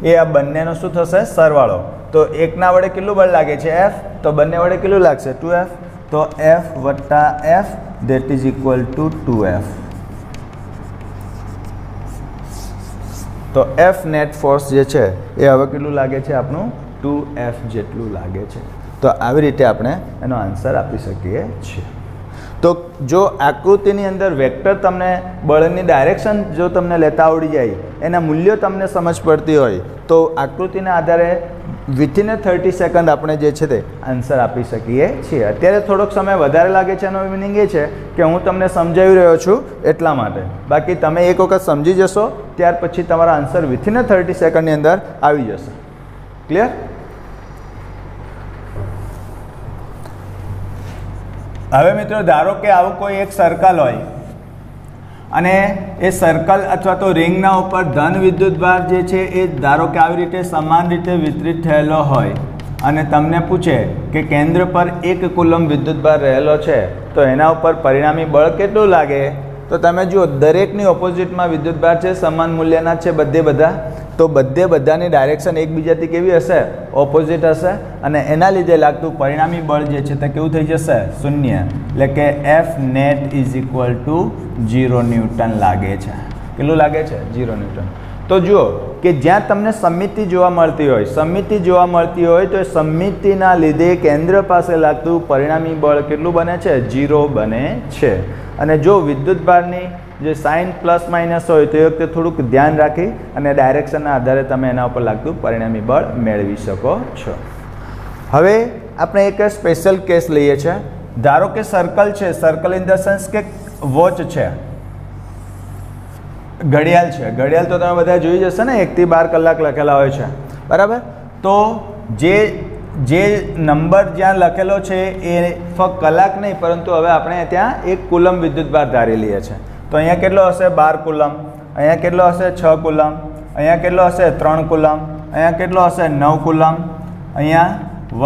એ આ બંનેનો શું થશે? સરવાળો. તો એકના વડે કેટલું બળ લાગે છે? F. તો બંને વડે કેટલું લાગશે? 2F. તો F + F that is equal to 2F. તો F નેટ ફોર્સ જે છે એ હવે કેટલું લાગે છે? આપણું 2F જેટલું લાગે છે. તો આવી રીતે આપણે એનો આન્સર આપી શકીએ છીએ. તો જો આકૃતિની અંદર વેક્ટર તમને બળની ડાયરેક્શન જો તમને લેતા આવડી જાય, એના મૂલ્યો તમને સમજ પડતી હોય, તો આકૃતિના આધારે વિથિન 30 સેકન્ડ આપણે જે છે તે આન્સર આપી શકીએ છીએ. અત્યારે થોડોક સમય વધારે લાગે છે, એનો મિનિંગ એ છે કે હું તમને સમજાવી રહ્યો છું એટલા માટે. બાકી તમે એક વખત સમજી જશો ત્યાર પછી તમારા આન્સર વિથિન 30 સેકન્ડની અંદર આવી જશે. ક્લિયર? હવે મિત્રો ધારો કે આવું કોઈ એક સર્કલ હોય અને એ સર્કલ અથવા તો રિંગના ઉપર ધન વિદ્યુતભાર જે છે એ ધારો કે આવી રીતે સમાન રીતે વિતરિત થયેલો હોય અને તમને પૂછે કે કેન્દ્ર પર 1 કુલમ વિદ્યુતભાર રહેલો છે, તો એના ઉપર પરિણામી બળ કેટલું લાગે? તો તમે જુઓ દરેકની ઓપોઝિટમાં વિદ્યુતભાર છે, સમાન મૂલ્યના છે બધે બધા, તો બધે બધાની ડાયરેક્શન એકબીજાથી કેવી હશે? ઓપોઝિટ હશે, અને એના લીધે લાગતું પરિણામી બળ જે છે તે કેવું થઈ જશે? 0. એટલે કે F net is equal to 0 newton લાગે છે. કેટલું લાગે છે? 0 ન્યૂટન. તો જુઓ કે જ્યાં તમને સમમિતિ જોવા મળતી હોય તો એ સમમિતિના લીધે કેન્દ્ર પાસે લાગતું પરિણામી બળ કેટલું બને છે? 0 બને છે. અને જો વિદ્યુતભારની જે સાઇન પ્લસ માઇનસ હોય તો એ વખતે થોડુંક ધ્યાન રાખી અને ડાયરેક્શનના આધારે તમે એના ઉપર લાગતું પરિણામી બળ મેળવી શકો છો. હવે આપણે એક સ્પેશિયલ કેસ લઈએ છીએ. ધારો કે સર્કલ છે, સર્કલ ઇન ધ સેન્સ કે વોચ છે, ઘડિયાળ છે. ઘડિયાળ તો તમે બધા જોઈ જશે ને, 1 થી 12 કલાક લખેલા હોય છે, બરાબર? તો જે નંબર જ્યાં લખેલો છે એ ફક્ત કલાક નહીં, પરંતુ હવે આપણે ત્યાં 1 કુલમ વિદ્યુતભાર ધારી લઈએ છીએ. તો અહીંયા કેટલો હશે? 12 કુલમ. અહીંયા કેટલો હશે? 6 કુલમ. અહીંયા કેટલો હશે? 3 કુલમ. અહીંયા કેટલો હશે? 9 કુલમ. અહીંયા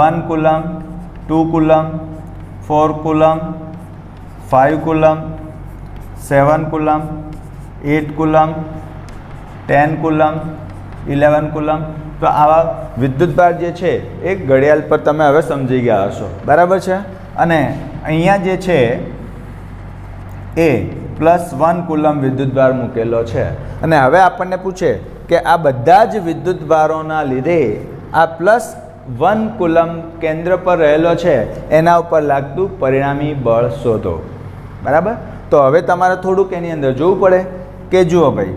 1 coulomb, 2 coulomb, 4 coulomb, 5 coulomb, 7 coulomb, 8 coulomb, 10 coulomb, 11 coulomb. તો આવા વિદ્યુતભાર જે છે એ ઘડિયાળ પર તમે હવે સમજી ગયા હશો, બરાબર છે? અને અહીંયા જે છે એ +1 કુલમ વિદ્યુતભાર મૂકેલો છે. અને હવે આપણને પૂછે કે આ બધા જ વિદ્યુતભારોના લીધે આ +1 કુલમ કેન્દ્ર પર રહેલો છે એના ઉપર લાગતું પરિણામી બળ શોધો, બરાબર? તો હવે તમારે થોડુંક એની અંદર જોવું પડે કે જુઓ ભાઈ,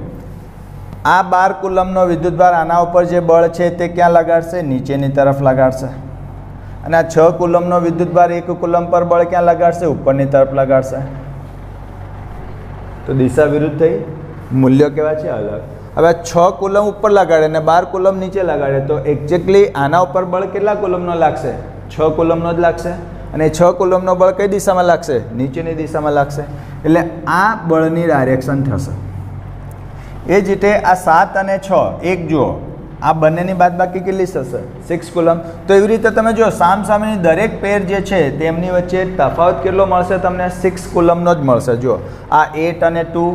આ 12 કુલમનો વિદ્યુતભાર આના ઉપર જે બળ છે તે ક્યાં લગાડશે? નીચેની તરફ લગાડશે. અને આ 6 કુલમનો વિદ્યુતભાર 1 કુલમ પર બળ ક્યાં લગાડશે? ઉપરની તરફ લગાડશે. તો દિશા વિરુદ્ધ થઈ, મૂલ્યો કેવા છે? અલગ. હવે 6 કુલમ ઉપર લગાડે અને 12 કુલમ નીચે લગાડે તો એક્ઝેક્ટલી આના ઉપર બળ કેટલા કુલમનો લાગશે? 6 કુલમનો જ લાગશે. અને 6 કુલમનો બળ કઈ દિશામાં લાગશે? નીચેની દિશામાં લાગશે. એટલે આ બળની ડાયરેક્શન થશે. એ જ રીતે આ 7 અને 6 એક જુઓ, આ બંનેની બાદબાકી કેટલી થશે? 6 કુલમ. તો એવી રીતે તમે જો સામસામેની દરેક પેર જે છે તેમની વચ્ચે તફાવત કેટલો મળશે તમને? 6 કુલમનો જ મળશે. જુઓ આ 8 અને 2,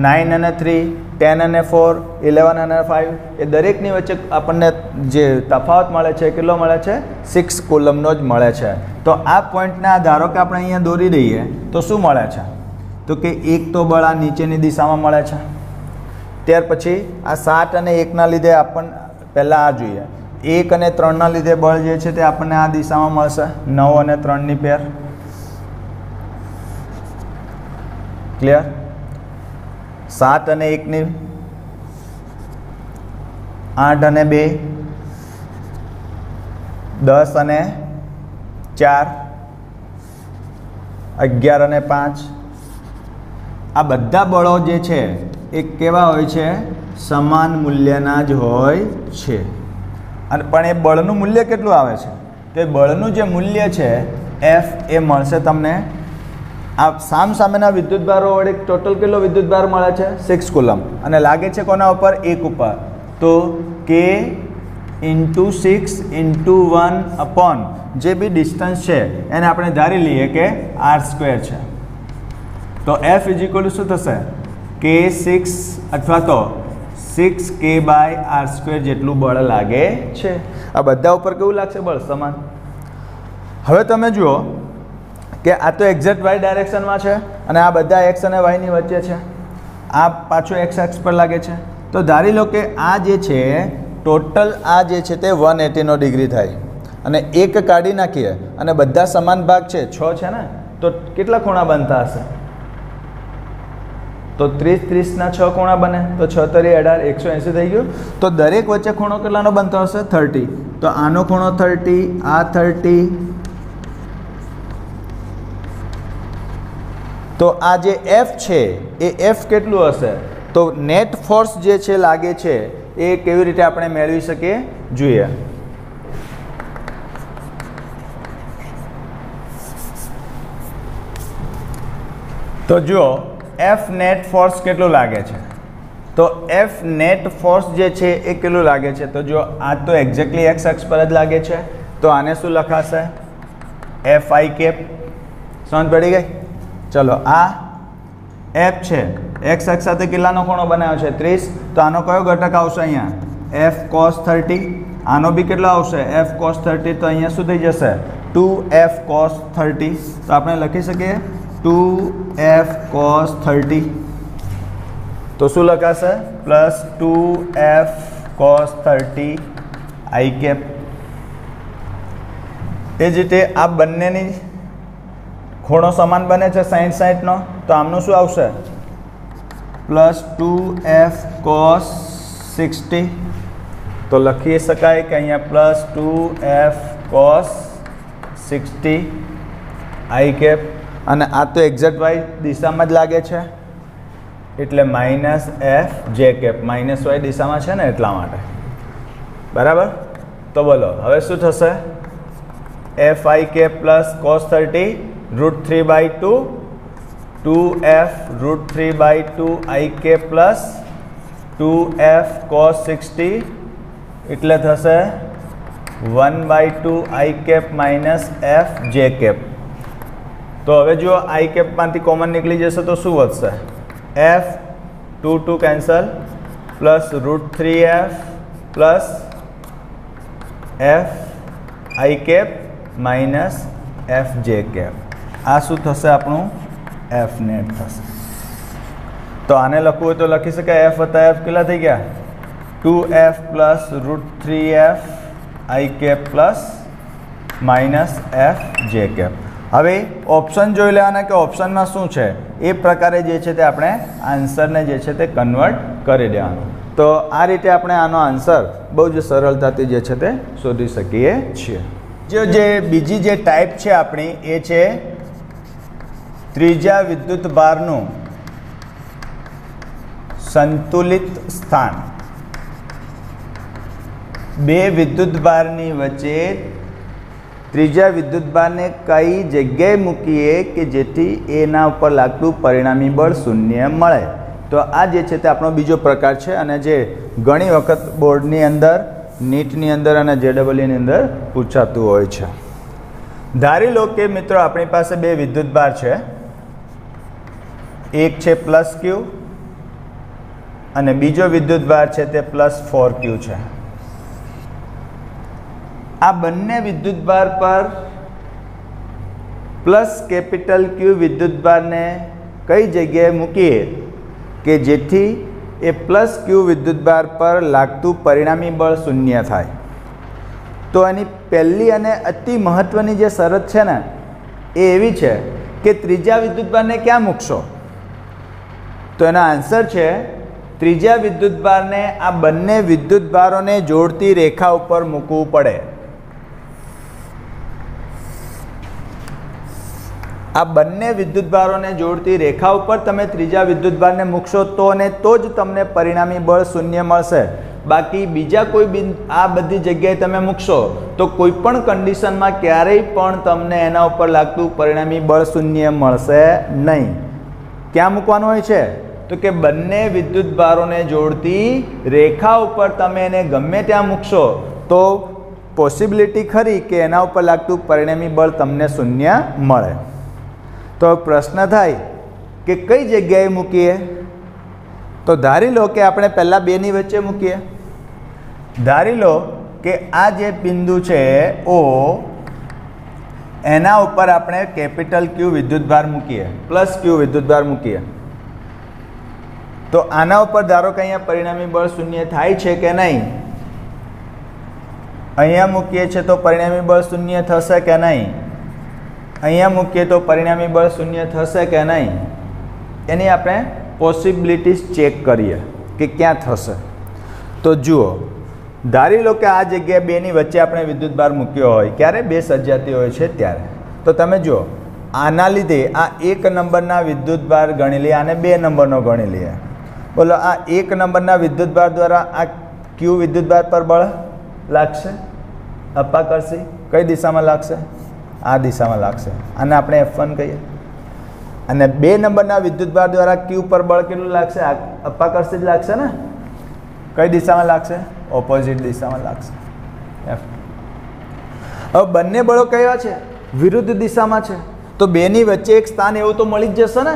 9 અને 3, 10 અને 4, 11 અને 5, એ દરેકની વચ્ચે આપણને જે તફાવત મળે છે કેટલો મળે છે? 6 કુલમનો જ મળે છે. તો આ પોઈન્ટના ધારો કે આપણે અહીંયા દોરી દઈએ તો શું મળે છે? તો કે એક તો બળ આ નીચેની દિશામાં મળે છે. ત્યાર પછી આ 7 અને 1ના લીધે આપણને પહેલાં આ જોઈએ, 1 અને 3ના લીધે બળ જે છે તે આપણને આ દિશામાં મળશે, 9 અને 3ની પેર. ક્લિયર? 7 અને 1ની, 8 અને 2, 10 અને 4, 11 અને 5. આ બધા બળો જે છે એ કેવા હોય છે? સમાન મૂલ્યના જ હોય છે. અને પણ એ બળનું મૂલ્ય કેટલું આવે છે? તો એ બળનું જે મૂલ્ય છે F એ મળશે તમને આ સામસામેના વિદ્યુતભારો વડે ટોટલ કેટલો વિદ્યુતભાર મળે છે? 6 કુલમ. અને લાગે છે કોના ઉપર? 1 ઉપર. તો K × 6 × 1 અપોન જે બી ડિસ્ટન્સ છે એને આપણે ધારી લઈએ કે r² છે. તો F = શું થશે? K6 અથવા તો 6K/r² જેટલું બળ લાગે છે. આ બધા ઉપર કેવું લાગશે બળ? સમાન. હવે તમે જુઓ કે આ તો એક્ઝેક્ટ y ડાયરેક્શનમાં છે અને આ બધા x અને y ની વચ્ચે છે. આ પાછું x અક્ષ પર લાગે છે. તો ધારી લો કે આ જે છે ટોટલ આ જે છે તે 180 ડિગ્રી થાય અને એક કાઢી નાખીએ અને બધા સમાન ભાગ છે 6 છે ને, તો तो કેટલા ખૂણા બનતા હશે? તો 30 30 ના 6 ખૂણા બને તો 6 તરી 18 180 થઈ ગયું. તો દરેક વચ્ચે ખૂણો કેટલાનો બનતો હશે? 30. તો આનો ખૂણો 30, આ 30. તો આ જે F છે એ F કેટલું હશે? તો નેટ ફોર્સ જે છે લાગે છે એ કેવી રીતે આપણે મેળવી શકીએ જોઈએ. તો જો F નેટ ફોર્સ કેટલું લાગે છે? તો F નેટ ફોર્સ જે છે એ કેટલું લાગે છે? તો જો આ તો એક્ઝેક્ટલી x અક્ષ પર જ લાગે છે, તો આને શું લખાશે? Fi cap. સમજ પડી ગઈ? ચલો, આ F છે, x અક્ષ સાથે કેટલાનો ખૂણો બનાવ્યો છે? 30. તો આનો કયો ઘટક આવશે અહીંયા? F cos 30. આનો બી કેટલો આવશે? F cos 30. તો અહીંયા શું થઈ જશે? 2F cos 30. તો આપણે લખી શકીએ 2F cos 30. તો શું લખાશે? Plus 2F cos 30 I cap. એ જ રીતે આ બંનેની ખૂણો સમાન બને છે 60 60 નો. તો આમનું શું આવશે? Plus 2F cos 60. તો લખી શકાય કે અહીંયા plus 2F cos 60 I cap. અને આ તો એક્ઝેક્ટ વાય દિશામાં જ લાગે છે એટલે minus F j cap. Minus y દિશામાં છે ને એટલા માટે. બરાબર? તો બોલો હવે શું થશે? Fi cap plus cos 30 √3/2 2F √3/2 I cap plus 2F cos 60 એટલે થશે 1/2 I cap minus F j cap. તો હવે જો I કેપમાંથી કોમન નીકળી જશે તો શું વધશે? F 2 cancel plus √3F plus F I cap minus F j cap. આ શું થશે? આપણું F નેટ થશે. તો આને લખવું હોય તો લખી શકાય F વત્તા F કેટલા થઈ ગયા? 2F plus √3F I cap plus minus F j cap. હવે ઓપ્શન જોઈ લેવાના કે ઓપ્શનમાં શું છે એ પ્રકારે જે છે તે આપણે આન્સરને જે છે તે કન્વર્ટ કરી દેવાનું. તો આ રીતે આપણે આનો આન્સર બહુ જ સરળતાથી જે છે તે શોધી શકીએ છીએ. જે બીજી જે ટાઈપ છે આપણી એ છે ત્રીજા વિદ્યુત ભારનું સંતુલિત સ્થાન. બે વિદ્યુત ભારની વચ્ચે ત્રીજા વિદ્યુત ભારને કઈ જગ્યાએ મૂકીએ કે જેથી એના ઉપર લાગતું પરિણામી બળ શૂન્ય મળે. તો આ જે છે તે આપણો બીજો પ્રકાર છે અને જે ઘણી વખત બોર્ડની અંદર, નીટની અંદર અને JEEની અંદર પૂછાતું હોય છે. ધારી લો કે મિત્રો આપણી પાસે બે વિદ્યુત ભાર છે, એક છે +Q અને બીજો વિદ્યુત ભાર છે તે +4Q છે. આ બંને વિદ્યુત ભાર પર +Q વિદ્યુત ભારને કઈ જગ્યાએ મૂકીએ કે જેથી એ +Q વિદ્યુત ભાર પર લાગતું પરિણામી બળ શૂન્ય થાય. તો એની પહેલી અને અતિ મહત્વની જે શરત છે ને એ એવી છે કે ત્રીજા વિદ્યુત ભારને ક્યાં મૂકશો? તો એનો આન્સર છે ત્રીજા વિદ્યુત ભારને આ બંને વિદ્યુત ભારોને જોડતી રેખા ઉપર મૂકવું પડે. આ બંને વિદ્યુત ભારોને જોડતી રેખા ઉપર તમે ત્રીજા વિદ્યુત ભારને મૂકશો તો ને તો જ તમને પરિણામી બળ શૂન્ય મળશે. બાકી બીજા કોઈ આ બધી જગ્યાએ તમે મૂકશો તો કોઈ પણ કન્ડિશનમાં ક્યારેય પણ તમને એના ઉપર લાગતું પરિણામી બળ શૂન્ય મળશે નહીં. ક્યાં મૂકવાનું હોય છે? તો કે બંને વિદ્યુત ભારોને જોડતી રેખા ઉપર તમે એને ગમે ત્યાં મૂકશો તો પોસિબિલિટી ખરી કે એના ઉપર લાગતું પરિણામી બળ તમને શૂન્ય મળે. તો પ્રશ્ન થાય કે કઈ જગ્યાએ મૂકીએ? તો ધારી લો કે આપણે પહેલાં બેની વચ્ચે મૂકીએ. ધારી લો કે આ જે બિંદુ છે O, એના ઉપર આપણે Q વિદ્યુત ભાર મૂકીએ, +Q વિદ્યુત ભાર મૂકીએ. તો આના ઉપર ધારો કે અહીંયા પરિણામી બળ શૂન્ય થાય છે કે નહીં? અહીંયા મૂકીએ છીએ તો પરિણામી બળ શૂન્ય થશે કે નહીં? અહીંયા મૂકીએ તો પરિણામી બળ શૂન્ય થશે કે નહીં એની આપણે પોસિબિલિટીઝ ચેક કરીએ કે ક્યાં થશે. તો જુઓ, ધારી લો કે આ જગ્યાએ બેની વચ્ચે આપણે વિદ્યુતભાર મૂક્યો હોય, ક્યારે બે સજાતી હોય છે ત્યારે. તો તમે જુઓ, આના લીધે આ 1 નંબરના વિદ્યુતભાર ગણી લઈએ, આને 2 નંબરનો ગણી લઈએ. બોલો, આ 1 નંબરના વિદ્યુતભાર દ્વારા આ ક્યુ વિદ્યુતભાર પર બળ લાગશે, અપાકર્ષી. કઈ દિશામાં લાગશે? આ દિશામાં લાગશે. આને આપણે F1 કહીએ. અને 2 નંબરના વિદ્યુતભાર દ્વારા ક્યુ પર બળ કેટલું લાગશે? અપાકર્ષી જ લાગશે ને. કઈ દિશામાં લાગશે? ઓપોઝિટ દિશામાં લાગશે. હવે બંને બળો કયા છે? વિરુદ્ધ દિશામાં છે. તો બેની વચ્ચે એક સ્થાન એવું તો મળી જ જશે ને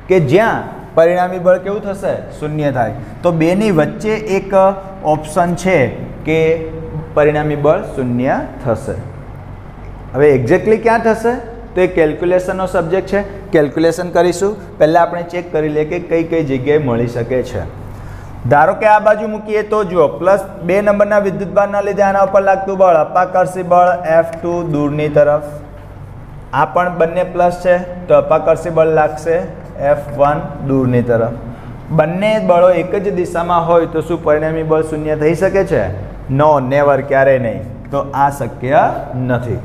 કે જ્યાં પરિણામી બળ કેવું થશે? શૂન્ય થાય. તો બેની વચ્ચે એક ઓપ્શન છે કે પરિણામી બળ શૂન્ય થશે. હવે એક્ઝેક્ટલી ક્યાં થશે? તો એ કેલ્ક્યુલેશનનો સબ્જેક્ટ છે, કેલ્ક્યુલેશન કરીશું. પહેલાં આપણે ચેક કરી લઈએ કે કઈ કઈ જગ્યાએ મળી શકે છે. ધારો કે આ બાજુ મૂકીએ તો જુઓ, +2 નંબરના વિદ્યુતભારના લીધે આના ઉપર લાગતું બળ અપાકર્ષી બળ F2 દૂરની તરફ. આ પણ બંને પ્લસ છે તો અપાકર્ષી બળ લાગશે F1 દૂરની તરફ. બંને બળો એક જ દિશામાં હોય તો શું પરિણામી બળ શૂન્ય થઈ શકે છે? નો, નેવર, ક્યારેય નહીં. તો આ શક્ય નથી.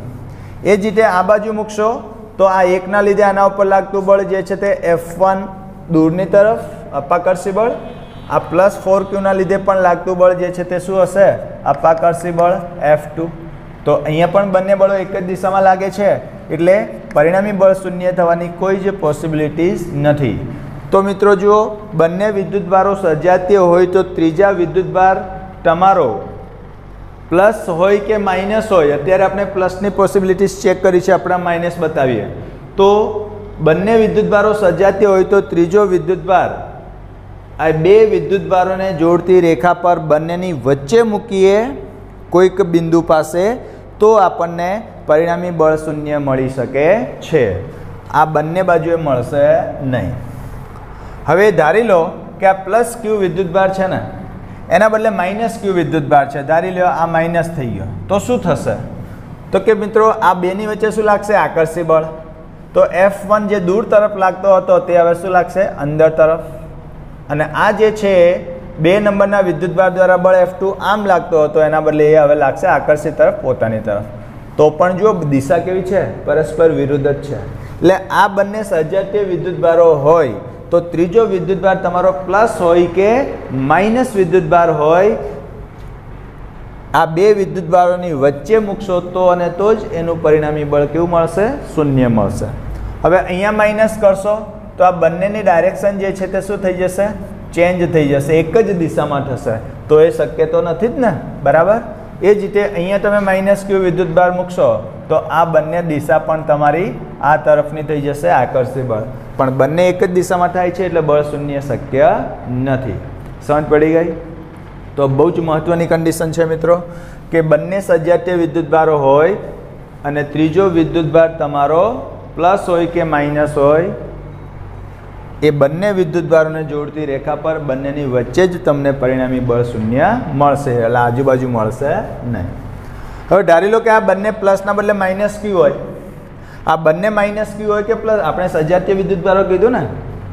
એ જ રીતે આ બાજુ મૂકશો તો આ 1ના લીધે આના ઉપર લાગતું બળ જે છે તે F1 દૂરની તરફ અપાકર્ષી બળ. આ +4Qના લીધે પણ લાગતું બળ જે છે તે શું હશે? અપાકર્ષી બળ F2. તો અહીંયા પણ બંને બળો એક જ દિશામાં લાગે છે એટલે પરિણામી બળ શૂન્ય થવાની કોઈ જ પોસિબિલિટીઝ નથી. તો મિત્રો જુઓ, બંને વિદ્યુતભારો સજાતીય હોય તો ત્રીજા વિદ્યુતભાર તમારો પ્લસ હોય કે માઇનસ હોય. અત્યારે આપણે પ્લસની પોસિબિલિટીઝ ચેક કરી છે, આપણે માઇનસ બતાવીએ. તો બંને વિદ્યુતભારો સજાતીય હોય તો ત્રીજો વિદ્યુતભાર આ બે વિદ્યુતભારોને જોડતી રેખા પર બંનેની વચ્ચે મૂકીએ કોઈક બિંદુ પાસે તો આપણને પરિણામી બળ શૂન્ય મળી શકે છે. આ બંને બાજુએ મળશે નહીં. હવે ધારી લો કે આ +Q વિદ્યુતભાર છે ને એના બદલે -Q વિદ્યુતભાર છે. ધારી લો આ માઇનસ થઈ ગયો તો શું થશે? તો કે મિત્રો આ બેની વચ્ચે શું લાગશે? આકર્ષી બળ. તો F1 જે દૂર તરફ લાગતો હતો તે હવે શું લાગશે? અંદર તરફ. અને આ જે છે 2 નંબરના વિદ્યુતભાર દ્વારા બળ F2 આમ લાગતો હતો એના બદલે એ હવે લાગશે આકર્ષી તરફ, પોતાની તરફ. તો પણ જો દિશા કેવી છે? પરસ્પર વિરુદ્ધ જ છે. એટલે આ બંને સજાતીય વિદ્યુતભારો હોય તો ત્રીજો વિદ્યુતભાર તમારો પ્લસ હોય કે માઇનસ વિદ્યુતભાર હોય, આ બે વિદ્યુતભારોની વચ્ચે મૂકશો તો અને તો જ એનું પરિણામી બળ કેવું મળશે? શૂન્ય મળશે. હવે અહીંયા માઇનસ કરશો તો આ બંનેની ડાયરેક્શન જે છે તે શું થઈ જશે? ચેન્જ થઈ જશે, એક જ દિશામાં થશે. તો એ શક્ય તો નથી જ ને, બરાબર? એ જ રીતે અહીંયા તમે -Q વિદ્યુતભાર મૂકશો તો આ બંને દિશા પણ તમારી આ તરફની થઈ જશે આકર્ષી બળ. પણ બંને એક જ દિશામાં થાય છે એટલે બળ શૂન્ય શક્ય નથી. સમજ પડી ગઈ? તો બહુ જ મહત્વની કન્ડિશન છે મિત્રો કે બંને સજાતીય વિદ્યુતભારો હોય અને ત્રીજો વિદ્યુતભાર તમારો પ્લસ હોય કે માઇનસ હોય, એ બંને વિદ્યુતભારોને જોડતી રેખા પર બંનેની વચ્ચે જ તમને પરિણામી બળ શૂન્ય મળશે, એટલે આજુબાજુ મળશે નહીં. હવે ધારી લો કે આ બંને પ્લસના બદલે -Q હોય, આ બંને -Q હોય કે પ્લસ, આપણે સજાતીય વિદ્યુતભારો કીધું ને,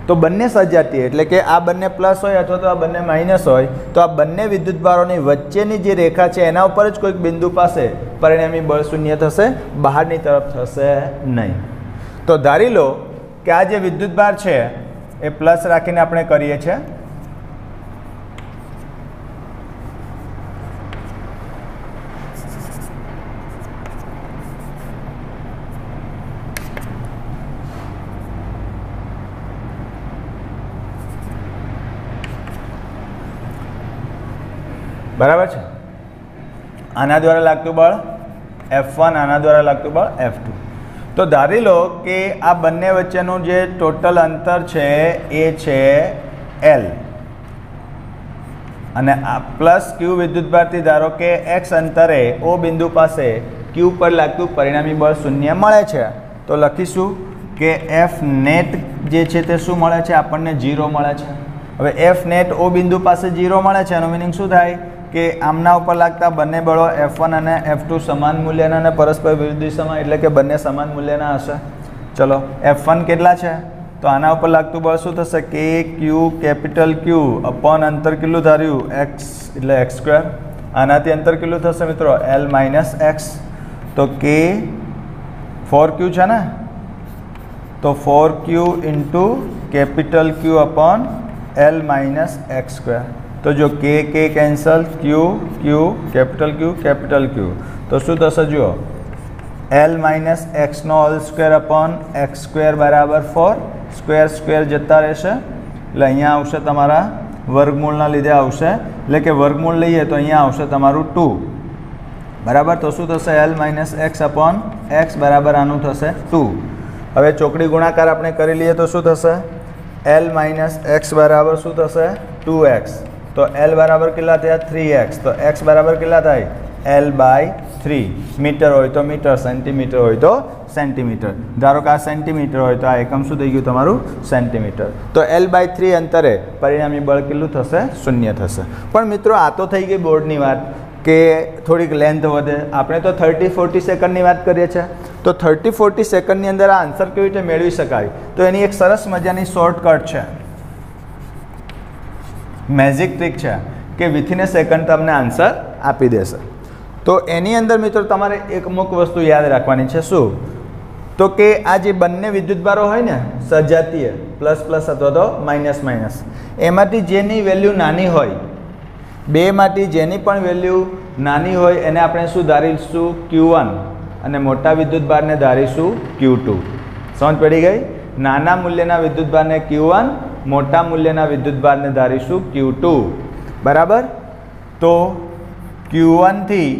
તો બંને સજાતીય એટલે કે આ બંને પ્લસ હોય અથવા તો આ બંને માઇનસ હોય તો આ બંને વિદ્યુતભારોની વચ્ચેની જે રેખા છે એના ઉપર જ કોઈક બિંદુ પાસે પરિણામી બળ શૂન્ય થશે, બહારની તરફ થશે નહીં. તો ધારી લો કે આ જે વિદ્યુતભાર છે એ પ્લસ રાખીને આપણે કરીએ છીએ. બરાબર છે? આના દ્વારા લાગતું બળ F1, આના દ્વારા લાગતું બળ F2. તો ધારી લો કે આ બંને વચ્ચેનું જે ટોટલ અંતર છે એ છે L અને આ +Q વિદ્યુતભારથી ધારો કે x અંતરે O બિંદુ પાસે Q પર લાગતું પરિણામી બળ શૂન્ય મળે છે. તો લખીશું કે F નેટ જે છે તે શું મળે છે? આપણને 0 મળે છે. હવે F નેટ O બિંદુ પાસે 0 મળે છે એનો મિનિંગ શું થાય કે આમના ઉપર લાગતા બંને બળો F1 અને F2 સમાન મૂલ્યના અને પરસ્પર વિરુદ્ધ દિશામાં, એટલે કે બંને સમાન મૂલ્યના હશે. ચલો F1 કેટલા છે? તો આના ઉપર લાગતું બળ શું થશે? કે ક્યુ કેપિટલ ક્યુ અપોન અંતર કેટલું ધાર્યું? x એટલે x². આનાથી અંતર કેટલું થશે મિત્રો? l minus x. તો કે 4q છે ને, તો 4q ઇન્ટુ કેપિટલ ક્યુ અપોન l માઇનસ x². તો જો કે કેન્સલ, ક્યુ કેપિટલ ક્યુ, તો શું થશે? જુઓ l માઇનસ એક્સનો હોલ સ્ક્વેર અપોન x² બરાબર 4. સ્ક્વેર જતા રહેશે એટલે અહીંયા આવશે તમારા વર્ગમૂળના લીધે આવશે, એટલે કે વર્ગમૂળ લઈએ તો અહીંયા આવશે તમારું 2 બરાબર. તો શું થશે? l minus x upon x બરાબર આનું થશે 2. હવે ચોકડી ગુણાકાર આપણે કરી લઈએ તો શું થશે? l માઇનસ એક્સ બરાબર શું થશે? 2x. તો l બરાબર કેટલા થયા? 3x. તો x બરાબર કેટલા થાય? l/3. મીટર હોય તો મીટર, સેન્ટીમીટર હોય તો સેન્ટીમીટર. ધારો કે આ સેન્ટીમીટર હોય તો આ એકમ શું થઈ ગયું તમારું? સેન્ટીમીટર. તો l/3 અંતરે પરિણામી બળ કેટલું થશે? 0 થશે. પણ મિત્રો આ તો થઈ ગઈ બોર્ડની વાત કે થોડીક લેન્થ વધે. આપણે તો 30-40 સેકન્ડની વાત કરીએ છીએ. તો 30-40 સેકન્ડની અંદર આ આન્સર કેવી રીતે મેળવી શકાય? તો એની એક સરસ મજાની શોર્ટકટ છે, મેજિક ટ્રીક છે કે વિથિન એ સેકન્ડ તમને આન્સર આપી દેશે. તો એની અંદર મિત્રો તમારે એક અમુક વસ્તુ યાદ રાખવાની છે. શું? તો કે આ જે બંને વિદ્યુતભારો હોય ને સજાતીય, પ્લસ પ્લસ અથવા તો માઇનસ માઇનસ, એમાંથી જેની વેલ્યુ નાની હોય, બેમાંથી જેની પણ વેલ્યુ નાની હોય એને આપણે શું ધારીશું? Q1. અને મોટા વિદ્યુતભારને ધારીશું Q2. સમજ પડી ગઈ? નાના મૂલ્યના વિદ્યુતભારને Q1, મોટા મૂલ્યના વિદ્યુતભારને ધારીશું Q2 બરાબર. તો Q1 થી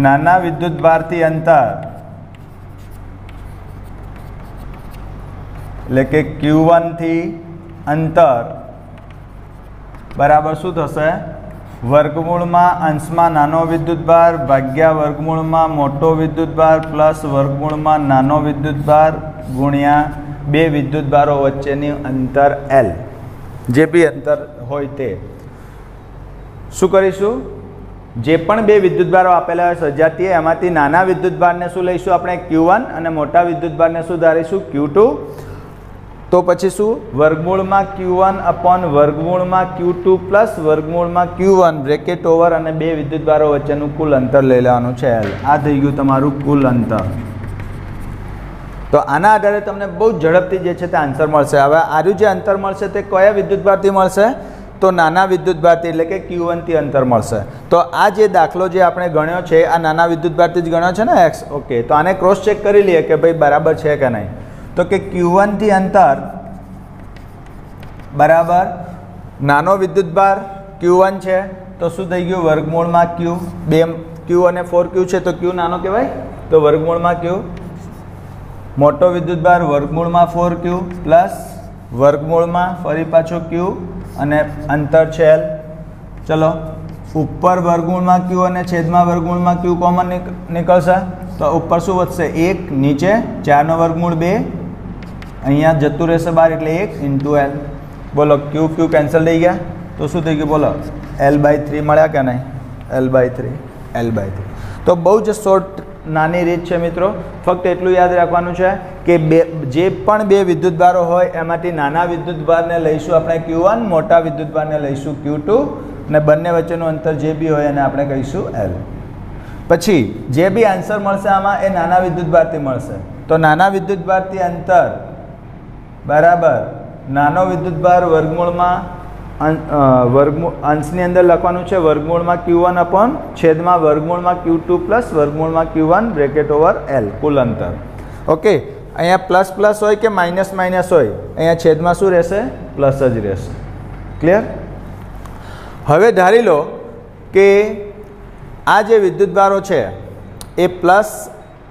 નાના વિદ્યુતભારથી અંતર, એટલે કે Q1 થી અંતર બરાબર શું થશે? વર્ગમૂળમાં અંશમાં નાનો વિદ્યુતભાર ભાગ્યા વર્ગમૂળમાં મોટો વિદ્યુતભાર પ્લસ વર્ગમૂળમાં નાનો વિદ્યુતભાર ગુણ્યા બે વિદ્યુતભારો વચ્ચેની અંતર L. જે બી અંતર હોય તે શું કરીશું? જે પણ બે વિદ્યુતભારો આપેલા હોય સજાતીય, એમાંથી નાના વિદ્યુતભારને શું લઈશું આપણે? Q1 અને મોટા વિદ્યુતભારને શું ધારીશું? Q2. તો પછી શું? વર્ગમૂળમાં Q1 અપોન વર્ગમૂળમાં Q2 પ્લસ વર્ગમૂળમાં Q1 બ્રેકેટ ઓવર અને બે વિદ્યુતભારો વચ્ચેનું કુલ અંતર લઈ લેવાનું છે L. આ થઈ ગયું તમારું કુલ અંતર. તો આના આધારે તમને બહુ ઝડપથી જે છે તે આન્સર મળશે. હવે આર્યું જે અંતર મળશે તે કયા વિદ્યુતભારથી મળશે? તો નાના વિદ્યુતભારથી, એટલે કે Q1 થી અંતર મળશે. તો આ જે દાખલો જે આપણે ગણ્યો છે આ નાના વિદ્યુતભારથી જ ગણ્યો છે ને x. ઓકે, તો આને ક્રોસ ચેક કરી લઈએ કે ભાઈ બરાબર છે કે નહીં. તો કે Q1 થી અંતર બરાબર નાનો વિદ્યુતભાર Q1 છે તો શું થઈ ગયું? વર્ગમૂળમાં Q. બે Q અને 4Q છે તો Q નાનો કહેવાય, તો વર્ગમૂળમાં Q. મોટો વિદ્યુતભાર વર્ગમૂળમાં 4Q પ્લસ વર્ગમૂળમાં ફરી પાછો Q અને અંતર છે L. ચલો ઉપર વર્ગમૂળમાં Q અને છેદમાં વર્ગમૂળમાં Q કોમન નીકળશે તો ઉપર શું વધશે? 1. નીચે 4નો વર્ગમૂળ 2, અહીંયા જતું રહેશે બહાર એટલે 1 ઇન્ટુ L. બોલો Q કેન્સલ થઈ ગયા તો શું થઈ ગયું? બોલો L/3 મળ્યા કે નહીં? L/3. તો બહુ જ શોર્ટ નાની રીત છે મિત્રો. ફક્ત એટલું યાદ રાખવાનું છે કે જે પણ બે વિદ્યુતભારો હોય એમાંથી નાના વિદ્યુતભારને લઈશું આપણે Q1, મોટા વિદ્યુતભારને લઈશું Q2 અને બંને વચ્ચેનું અંતર જે બી હોય એને આપણે કહીશું L. પછી જે બી આન્સર મળશે આમાં એ નાના વિદ્યુતભારથી મળશે. તો નાના વિદ્યુતભારથી અંતર બરાબર નાનો વિદ્યુતભાર વર્ગમૂળમાં અંશની અંદર લખવાનું છે વર્ગમૂળમાં Q1 અપોન છેદમાં વર્ગમૂળમાં Q2 પ્લસ વર્ગમૂળમાં Q1 બ્રેકેટ ઓવર L કુલ અંતર. ઓકે, અહીંયા પ્લસ પ્લસ હોય કે માઇનસ માઇનસ હોય, અહીંયા છેદમાં શું રહેશે? પ્લસ જ રહેશે. ક્લિયર? હવે ધારી લો કે આ જે વિદ્યુતભારો છે એ પ્લસ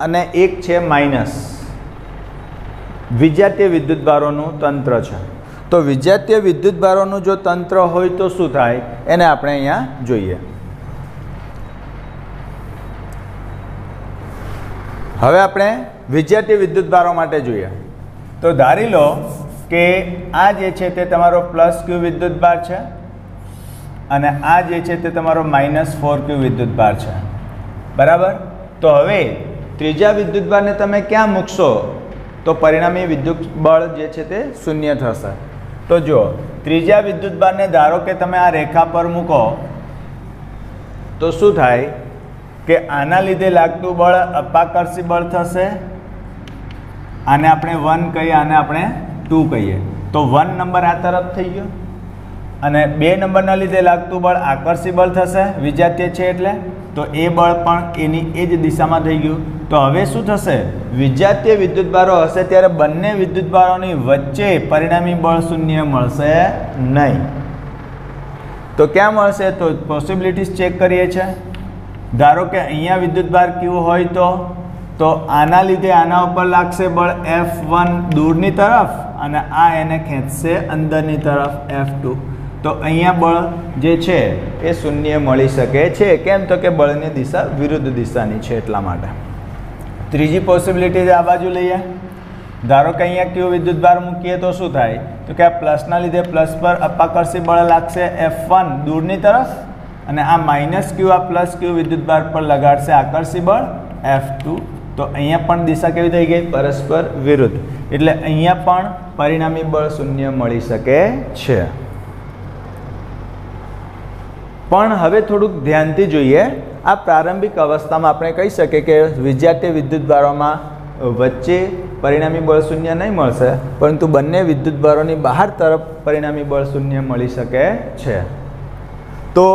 અને એક છે માઇનસ. વિજાતીય વિદ્યુતભારોનું તંત્ર છે. તો વિજાતીય વિદ્યુતભારોનું જો તંત્ર હોય તો શું થાય એને આપણે અહીંયા જોઈએ. હવે આપણે વિજાતીય વિદ્યુતભારો માટે જોઈએ. તો ધારી લો કે આ જે છે તે તમારો પ્લસ ક્યુ વિદ્યુતભાર છે અને આ જે છે તે તમારો -4Q વિદ્યુતભાર છે, બરાબર. તો હવે ત્રીજા વિદ્યુતભારને તમે ક્યાં મૂકશો તો પરિણામી વિદ્યુત બળ જે છે તે શૂન્ય થશે. તો જો ત્રીજા વિદ્યુતભારને ધારો કે તમે આ રેખા પર મૂકો તો શું થાય કે આના લીધે લાગતું બળ અપાકર્ષી બળ થશે. આને આપણે 1 કહીએ, આને આપણે 2 કહીએ. તો 1 નંબર આ તરફ થઈ ગયો અને 2 નંબરના લીધે લાગતું બળ આકર્ષી બળ થશે, વિજાતીય છે એટલે. તો એ બળ પણ એની એ જ દિશામાં થઈ ગયું. તો હવે શું થશે, વિજાતીય વિદ્યુતભારો હશે ત્યારે બંને વિદ્યુતભારોની વચ્ચે પરિણામી બળ શૂન્ય મળશે નહીં. તો ક્યાં મળશે, તો પોસિબિલિટીઝ ચેક કરીએ છીએ. ધારો કે અહીંયા વિદ્યુતભાર Q હોય તો આના લીધે આના ઉપર લાગશે બળ F1 દૂરની તરફ અને આ એને ખેંચશે અંદરની તરફ F2. તો અહીંયા બળ જે છે એ શૂન્ય મળી શકે છે. કેમ, તો કે બળની દિશા વિરુદ્ધ દિશાની છે એટલા માટે. ત્રીજી પોસિબિલિટી આ બાજુ લઈએ. ધારો કે અહીંયા Q વિદ્યુતભાર મૂકીએ તો શું થાય, તો કે આ પ્લસના લીધે પ્લસ પર અપાકર્ષી બળ લાગશે F1 દૂરની તરફ અને આ -Q આ +Q વિદ્યુતભાર પર લગાડશે આકર્ષી બળ F2. તો અહીંયા પણ દિશા કેવી થઈ ગઈ, પરસ્પર વિરુદ્ધ. એટલે અહીંયા પણ પરિણામી બળ શૂન્ય મળી શકે છે. પણ હવે થોડુંક ધ્યાનથી જોઈએ. આ પ્રારંભિક અવસ્થામાં આપણે કહી શકીએ કે વિજાતીય વિદ્યુતભારોમાં વચ્ચે પરિણામી બળ શૂન્ય નહીં મળશે, પરંતુ બંને વિદ્યુતભારોની બહાર તરફ પરિણામી બળ શૂન્ય મળી શકે છે. તો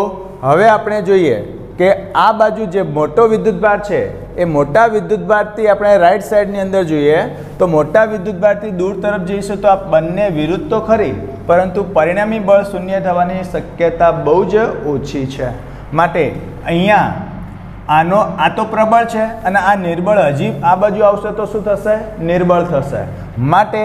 હવે આપણે જોઈએ કે આ બાજુ જે મોટો વિદ્યુતભાર છે એ મોટા વિદ્યુતભારથી આપણે રાઈટ સાઈડની અંદર જોઈએ તો મોટા વિદ્યુતભારથી દૂર તરફ જઈશું તો આ બંને વિરુદ્ધ તો ખરી, પરંતુ પરિણામી બળ શૂન્ય થવાની શક્યતા બહુ જ ઓછી છે. માટે અહીંયા આ તો પ્રબળ છે અને આ નિર્બળ હજી આ બાજુ આવશે તો શું થશે, નિર્બળ થશે. માટે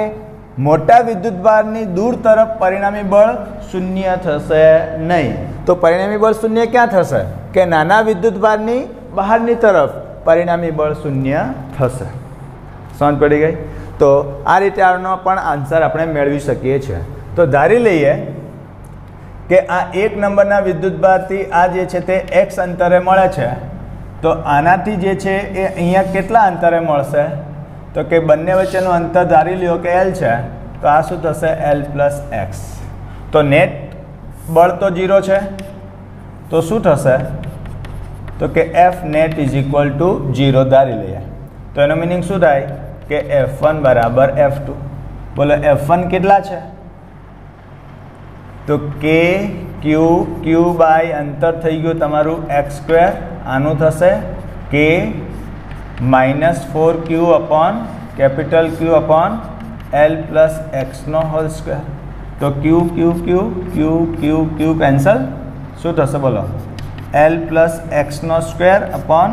મોટા વિદ્યુતભારની દૂર તરફ પરિણામી બળ શૂન્ય થશે નહીં. તો પરિણામી બળ શૂન્ય ક્યાં થશે, કે નાના વિદ્યુતભારની બહારની તરફ પરિણામી બળ શૂન્ય થશે. સમજ પડી ગઈ. તો આ રીતે આનો પણ આન્સર આપણે મેળવી શકીએ છીએ. તો ધારી લઈએ કે આ 1 નંબરના વિદ્યુતભારથી આ જે છે તે x અંતરે મળે છે. તો આનાથી જે છે એ અહીંયા કેટલા અંતરે મળશે, તો કે બંને વચ્ચેનું અંતર ધારી લ્યો કે L છે. તો આ શું થશે, L + x. તો નેટ બળ તો 0 છે. તો શું થશે, તો કે F net = 0 ધારી લઈએ. તો એનો મિનિંગ શું થાય કે F1 = F2. બોલો F1 કેટલા છે, તો K Q બાય અંતર થઈ ગયું તમારું x². આનું થશે K -4Q upon Q upon L + x². તો Q કેન્સલ. શું થશે બોલો, L + x² upon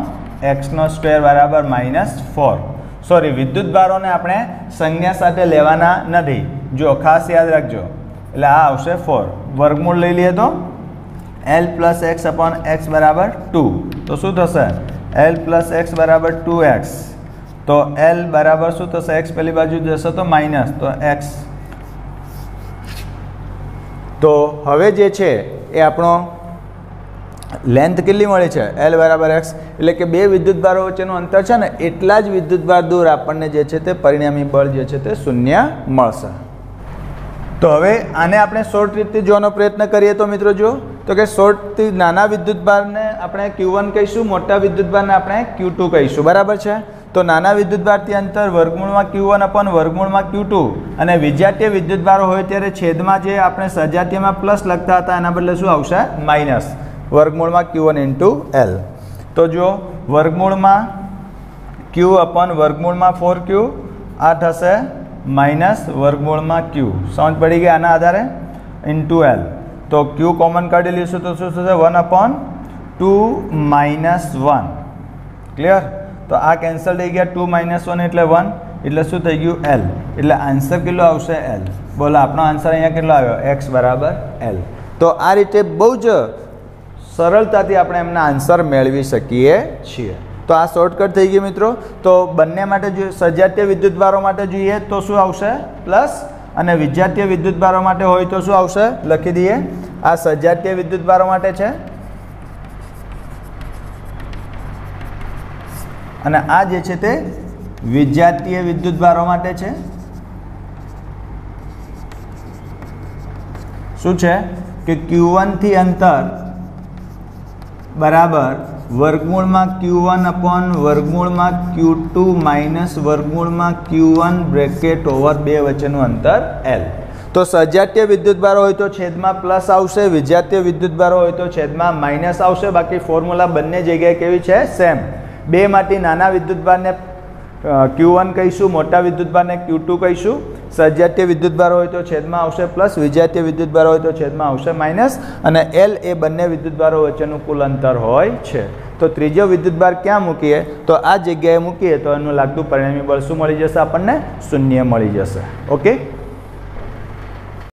x² બરાબર -4. સોરી, વિદ્યુતભારોને આપણે સંજ્ઞા સાથે લેવાના નથી, જો ખાસ યાદ રાખજો. એટલે આ આવશે 4. વર્ગમૂળ લઈ લઈએ તો L + x upon x બરાબર 2. તો શું થશે, L + x બરાબર 2x. તો L બરાબર શું થશે, x પેલી બાજુ જશે તો માઇનસ, તો x. તો હવે જે છે એ આપણો લેન્થ કેટલી મળી છે, L = x. એટલે કે બે વિદ્યુતભારો વચ્ચેનું અંતર છે ને એટલા જ વિદ્યુતભાર દૂર આપણને જે છે તે પરિણામી બળ જે છે તે શૂન્ય મળશે. તો હવે આને આપણે શોર્ટ રીતથી જોવાનો પ્રયત્ન કરીએ તો મિત્રો જો, તો કે શોર્ટથી નાના વિદ્યુતભારને આપણે Q1 કહીશું, મોટા વિદ્યુતભારને આપણે Q2 કહીશું, બરાબર છે. તો નાના વિદ્યુતભારથી અંતર વર્ગમૂળમાં Q1 upon વર્ગમૂળમાં Q2 અને વિજાતીય વિદ્યુતભારો હોય ત્યારે છેદમાં જે આપણે સજાતીયમાં પ્લસ લખતા હતા એના બદલે શું આવશે, માઇનસ વર્ગમૂળમાં Q1 × L. તો જો વર્ગમૂળમાં Q upon વર્ગમૂળમાં 4Q આ થશે માઇનસ વર્ગમૂળમાં Q. સમજ પડી ગઈ આના આધારે × L. તો Q કોમન કાઢી લઈશું તો શું થશે, 1/2 - 1. ક્લિયર. તો આ કેન્સલ થઈ ગયા, 2 - 1 એટલે 1, એટલે શું થઈ ગયું, L. એટલે આન્સર કેટલો આવશે, L. બોલો આપણો આન્સર અહીંયા કેટલો આવ્યો, x = L. તો આ રીતે બહુ જ સરળતાથી આપણે એમના આન્સર મેળવી શકીએ છીએ. તો આ શોર્ટકટ થઈ ગઈ મિત્રો. તો બંને માટે જો સજાતીય વિદ્યુતભારો માટે જોઈએ તો શું આવશે, અને વિજાતીય વિદ્યુતભારો માટે હોય તો શું આવશે? લખી દઈએ. આ સજાતીય વિદ્યુતભારો માટે છે અને આ જે છે તે વિજાતીય વિદ્યુતભારો માટે છે. શું છે કે Q1 થી અંતર બરાબર વર્ગમૂળમાં Q1 અપોન વર્ગમૂળમાં Q2 માઇનસ વર્ગમૂળમાં Q1 બ્રેકેટ ઓવર 2 વચ્ચેનું અંતર L. તો સજાતીય વિદ્યુતભારો હોય તો છેદમાં પ્લસ આવશે, વિજાતીય વિદ્યુતભારો હોય તો છેદમાં માઇનસ આવશે. બાકી ફોર્મ્યુલા બંને જગ્યાએ કેવી છે? સેમ. બેમાંથી નાના વિદ્યુતભારને Q1 કહીશું, મોટા વિદ્યુતભારને Q2 કહીશું. સજાતીય વિદ્યુતભાર હોય તો છેદમાં આવશે પ્લસ, વિજાતીય વિદ્યુતભાર હોય તો છેદમાં આવશે માઇનસ, અને L એ બંને વિદ્યુતભારો વચ્ચેનું કુલ અંતર હોય છે. તો ત્રીજો વિદ્યુતભાર ક્યાં મૂકીએ? તો આ જગ્યાએ મૂકીએ તો એનું લાગતું પરિણામી બળ શું મળી જશે? આપણને 0 મળી જશે. ઓકે.